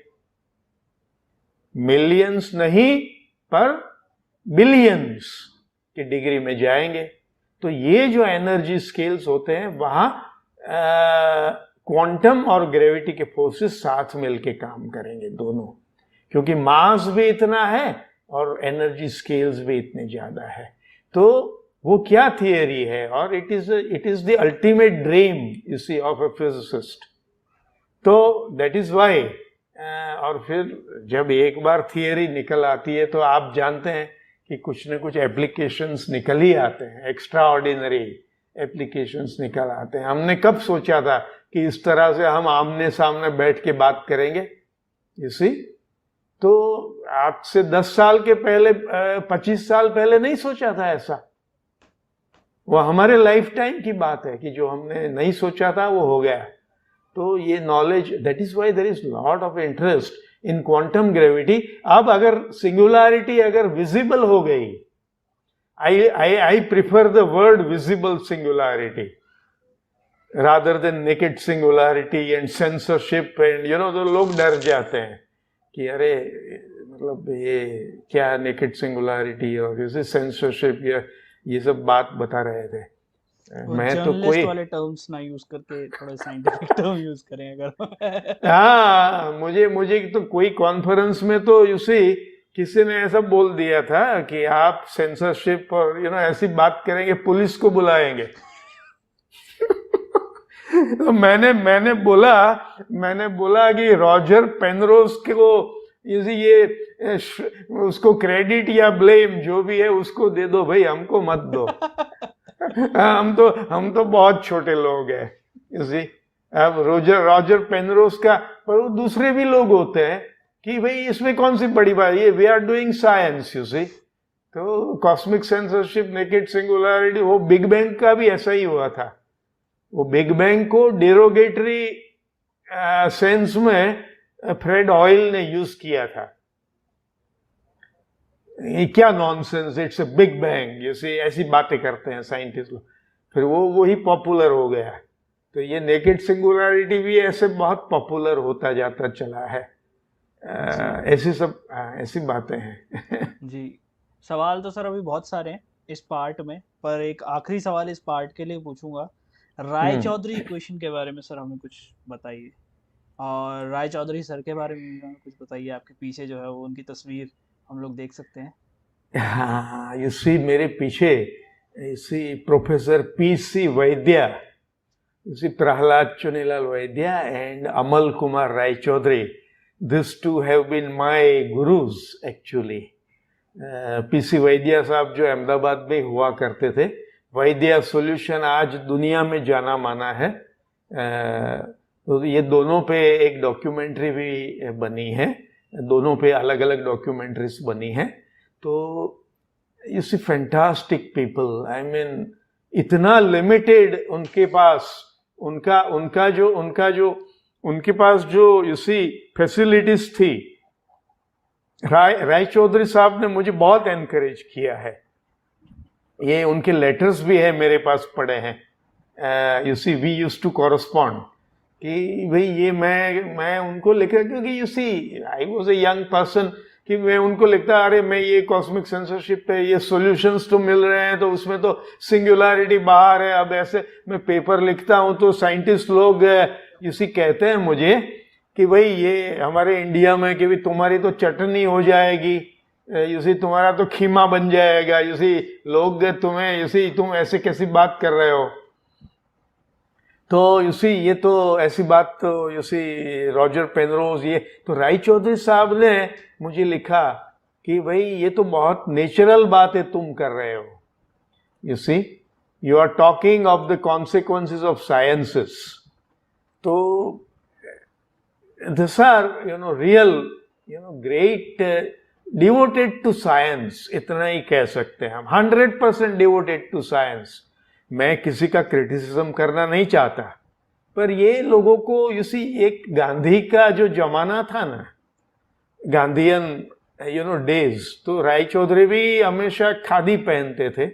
मिलियंस नहीं पर बिलियंस की डिग्री में जाएंगे। तो ये जो एनर्जी स्केल्स होते हैं वहां क्वांटम और ग्रेविटी के फोर्सेस साथ मिलके काम करेंगे दोनों, क्योंकि मास भी इतना है और एनर्जी स्केल्स भी इतने ज्यादा है। तो वो क्या थियरी है, और it is the ultimate dream you see of a physicist. तो दैट इज वाई और फिर जब एक बार थियरी निकल आती है तो आप जानते हैं कि कुछ न कुछ एप्लीकेशंस निकल ही आते हैं, एक्स्ट्रा ऑर्डिनरी एप्लीकेशंस निकल आते हैं। हमने कब सोचा था कि इस तरह से हम आमने सामने बैठ के बात करेंगे, इसी तो आज से 10 साल के पहले 25 साल पहले नहीं सोचा था ऐसा। वो हमारे लाइफ टाइम की बात है कि जो हमने नहीं सोचा था वो हो गया। तो ये knowledge, that is why there is lot of interest in quantum gravity. अब अगर सिंगुलरिटी अगर विजिबल हो गई, I prefer the word visible singularity rather than naked singularity and censorship and तो लोग डर जाते हैं कि अरे मतलब ये क्या नेकेड सिंगुलरिटी और सेंसरशिप, ये सब बात बता रहे थे। मैं तो कोई वाले टर्म्स ना यूज करके थोड़ा साइंटिफिक टर्म यूज करें अगर हाँ, मुझे तो कोई कॉन्फ्रेंस में तो किसी ने ऐसा बोल दिया था कि आप सेंसरशिप और ऐसी बात करेंगे पुलिस को बुलाएंगे। तो मैंने बोला कि रॉजर पेनरोज को ये उसको क्रेडिट या ब्लेम जो भी है उसको दे दो भाई, हमको मत दो। हम तो बहुत छोटे लोग हैं, इसी अब रॉजर पेनरोज का, पर वो दूसरे भी लोग होते हैं कि भाई इसमें कौन सी बड़ी बात, ये we are doing science you see. तो कॉस्मिक सेंसरशिप, नेकेड सिंगुलरिटी, वो बिग बैंग का भी ऐसा ही हुआ था। वो बिग बैंग को डेरोगेटरी सेंस में फ्रेड हॉयल ने यूज किया था। ये क्या nonsense, it's a big bang, जैसे ऐसी बातें करते हैं साइंटिस्ट लोग, फिर वो ही पॉपुलर हो गया। तो ये नेकेड सिंगुलरिटी भी ऐसे बहुत पॉपुलर होता जाता चला है। ऐसी बातें हैं। जी, सवाल तो सर अभी बहुत सारे हैं इस पार्ट में, पर एक आखिरी सवाल इस पार्ट के लिए पूछूंगा। राय चौधरी इक्वेशन के बारे में सर हमें कुछ बताइए, और राय चौधरी सर के बारे में कुछ बताइए। आपके पीछे जो है वो उनकी तस्वीर हम लोग देख सकते हैं। हाँ, यू सी मेरे पीछे प्रोफेसर पीसी वैद्या, Prahlad Chunilal Vaidya and Amal Kumar Rai Chaudhuri, this two have been my gurus actually. PC Vaidya साहब जो अहमदाबाद में हुआ करते थे, वैद्या सॉल्यूशन आज दुनिया में जाना माना है। तो ये दोनों पे एक डॉक्यूमेंट्री भी बनी है, दोनों पे अलग अलग डॉक्यूमेंट्रीज बनी है। तो you see fantastic people, I mean इतना लिमिटेड उनके पास उनके पास जो यू सी फैसिलिटीज थी। राय चौधरी साहब ने मुझे बहुत एनकरेज किया है, ये उनके लेटर्स भी है मेरे पास पड़े हैं। You see we used to correspond, कि भाई ये मैं उनको लिखा, क्योंकि you see I was a young person, कि मैं उनको लिखता अरे मैं ये कॉस्मिक सेंसरशिप पे ये सॉल्यूशंस तो मिल रहे हैं तो उसमें तो सिंगुलैरिटी बाहर है। अब ऐसे मैं पेपर लिखता हूं तो साइंटिस्ट लोग इसी कहते हैं मुझे कि भाई ये हमारे इंडिया में कि भाई तुम्हारी तो चटनी हो जाएगी, यूसी तुम्हारा तो खीमा बन जाएगा, यूसी लोग तुम्हें यूसी तुम ऐसे कैसी बात कर रहे हो। तो यूसी ये तो ऐसी बात तो यूसी रॉजर पेनरोज ये तो राय चौधरी साहब ने मुझे लिखा कि भाई ये तो बहुत नेचुरल बात है तुम कर रहे हो, you see you are talking of the consequences of sciences. तो this are real great devoted to science, इतना ही कह सकते हैं हम, 100% डिवोटेड टू साइंस। मैं किसी का क्रिटिसिज्म करना नहीं चाहता, पर ये लोगों को यूसी एक गांधी का जो जमाना था ना, गांधीयन डेज, तो राय चौधरी भी हमेशा खादी पहनते थे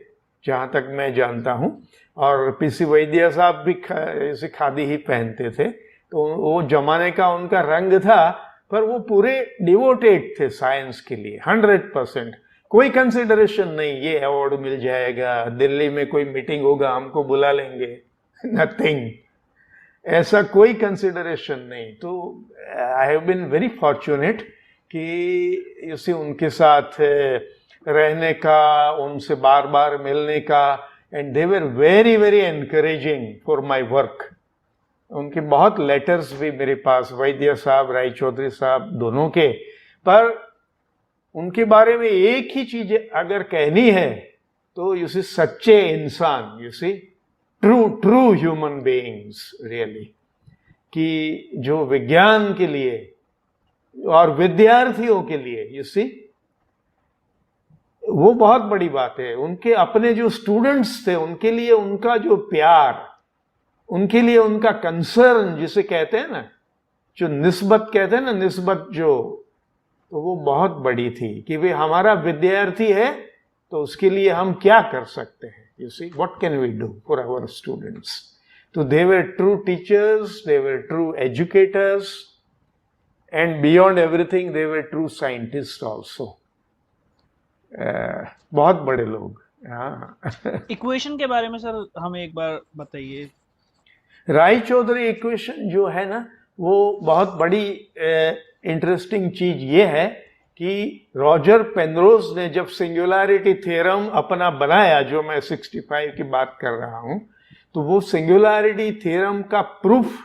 जहां तक मैं जानता हूं, और पीसी वैद्य साहब भी ऐसे खादी ही पहनते थे। तो वो जमाने का उनका रंग था, पर वो पूरे डिवोटेड थे साइंस के लिए 100%। कोई कंसिडरेशन नहीं ये अवार्ड मिल जाएगा, दिल्ली में कोई मीटिंग होगा हमको बुला लेंगे, नथिंग, ऐसा कोई कंसिडरेशन नहीं। तो I have been very fortunate कि इसी उनके साथ रहने का, उनसे बार बार मिलने का, and they were very very encouraging for my work. उनके बहुत लेटर्स भी मेरे पास, वैद्य साहब राय चौधरी साहब दोनों के। पर उनके बारे में एक ही चीज अगर कहनी है तो यूसी सच्चे इंसान, UC true human beings really, कि जो विज्ञान के लिए और विद्यार्थियों के लिए यूसी वो बहुत बड़ी बात है। उनके अपने जो स्टूडेंट्स थे उनके लिए उनका जो प्यार, उनके लिए उनका कंसर्न जिसे कहते हैं ना, जो निस्बत कहते हैं ना, निस्बत जो, तो वो बहुत बड़ी थी कि भाई हमारा विद्यार्थी है तो उसके लिए हम क्या कर सकते हैं, you see what can we do for our students. तो they were true teachers, they were true educators, and beyond everything they were true scientist also. बहुत बड़े लोग। हाँ। इक्वेशन के बारे में सर हमें एक बार बताइए। राय चौधरी इक्वेशन जो है ना, वो बहुत बड़ी इंटरेस्टिंग चीज ये है कि रॉजर पेनरोज ने जब सिंगुलैरिटी थ्योरम अपना बनाया, जो मैं 65 की बात कर रहा हूं, तो वो सिंगुलैरिटी थ्योरम का प्रूफ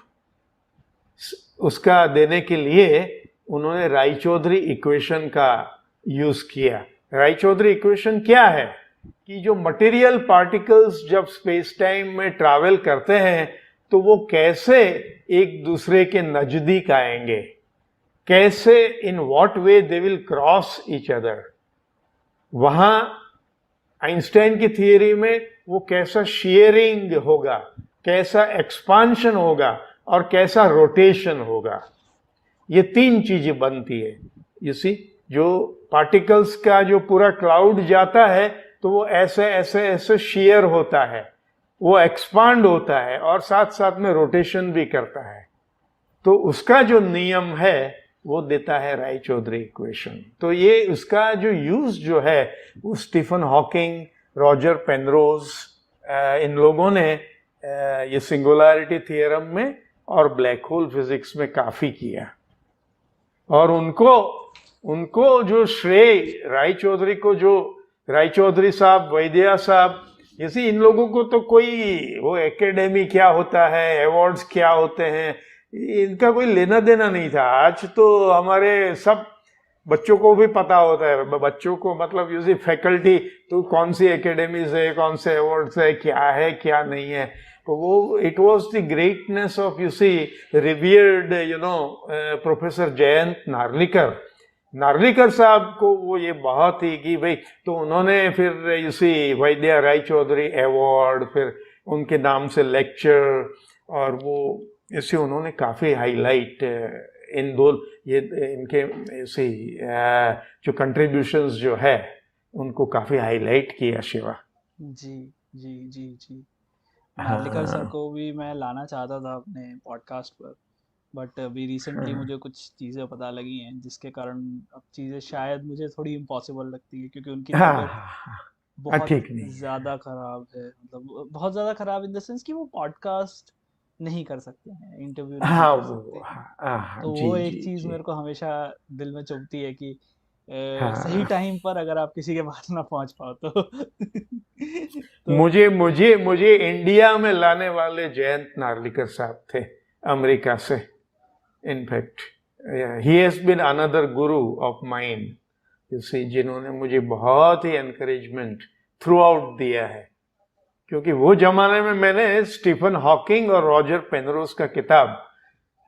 उसका देने के लिए उन्होंने राय चौधरी इक्वेशन का यूज किया। राय चौधरी इक्वेशन क्या है कि जो मटेरियल पार्टिकल्स जब स्पेस टाइम में ट्रैवल करते हैं तो वो कैसे एक दूसरे के नजदीक आएंगे, कैसे, in what way they will cross each other. वहां आइंस्टाइन की थियरी में वो कैसा शेयरिंग होगा, कैसा एक्सपांशन होगा और कैसा रोटेशन होगा, ये तीन चीजें बनती है। यू सी जो पार्टिकल्स का जो पूरा क्लाउड जाता है तो वो ऐसे ऐसे ऐसे शेयर होता है, वो एक्सपांड होता है और साथ साथ में रोटेशन भी करता है। तो उसका जो नियम है वो देता है राय चौधरी इक्वेशन। तो ये उसका जो यूज जो है वो स्टीफन हॉकिंग, रॉजर पेनरोज, इन लोगों ने ये सिंगुलैरिटी थ्योरम में और ब्लैक होल फिजिक्स में काफी किया। और उनको जो श्रेय राय चौधरी को, जो राय चौधरी साहब, वैद्य साहब, जैसे इन लोगों को तो कोई वो एकेडमी क्या होता है, अवार्ड्स क्या होते हैं, इनका कोई लेना देना नहीं था। आज तो हमारे सब बच्चों को भी पता होता है, बच्चों को मतलब यूसी फैकल्टी तो कौन सी एकेडमी से, कौन से अवार्ड्स है, क्या है क्या नहीं है। तो वो it was the greatness of UC revered professor Jayant Narlikar साहब को वो ये बहुत ही कि भाई, तो उन्होंने फिर यूसी वैद्य राय चौधरी अवार्ड, फिर उनके नाम से लेक्चर, और वो इसे उन्होंने काफी हाईलाइट इन दो ये इनके इसी जो कंट्रीब्यूशंस जो है उनको काफी हाईलाइट किया शिवा। जी जी जी जी। नार्लिकर सर हाँ को भी मैं लाना चाहता था अपने पॉडकास्ट पर, बट अभी रिसेंटली हाँ मुझे कुछ चीज़ें पता लगी हैं जिसके कारण अब चीज़ें शायद मुझे थोड़ी इम्पॉसिबल लगती है, क्योंकि उनकी हाँ तबीयत हाँ, बहुत ठीक नहीं है। ज़्यादा ख़राब है, मतलब बहुत ज़्यादा ख़राब इन द सेंस कि वो पॉडकास्ट नहीं कर सकते हैं, इंटरव्यू नहीं हाँ कर सकते वो हैं। हाँ तो जी वो एक जी चीज़ जी। मेरे को हमेशा दिल में चुभती है कि सही हाँ टाइम पर अगर आप किसी के पास ना पहुंच पाओ तो तो मुझे मुझे मुझे इंडिया में लाने वाले जयंत नार्लिकर साहब थे, अमेरिका से। In fact he has been another guru of mine, you see, जिन्होंने मुझे बहुत ही एनकरेजमेंट थ्रू आउट दिया है। क्योंकि वो जमाने में मैंने स्टीफन हॉकिंग और रॉजर पेनरोज का किताब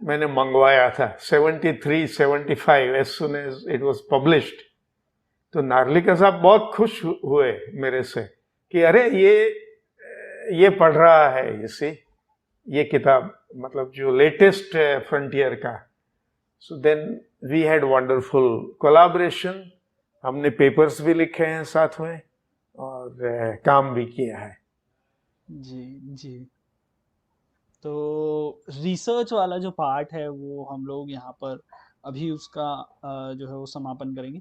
मैंने मंगवाया था 73 75 as soon as it was published. तो नार्लिकर साहब बहुत खुश हुए मेरे से कि अरे ये पढ़ रहा है, ये सी, ये किताब, मतलब जो लेटेस्ट फ्रंटियर का। So then we had wonderful collaboration. हमने पेपर्स भी लिखे हैं साथ में और काम भी किया है। जी जी। तो रिसर्च वाला जो पार्ट है वो हम लोग यहाँ पर अभी उसका जो है वो समापन करेंगे।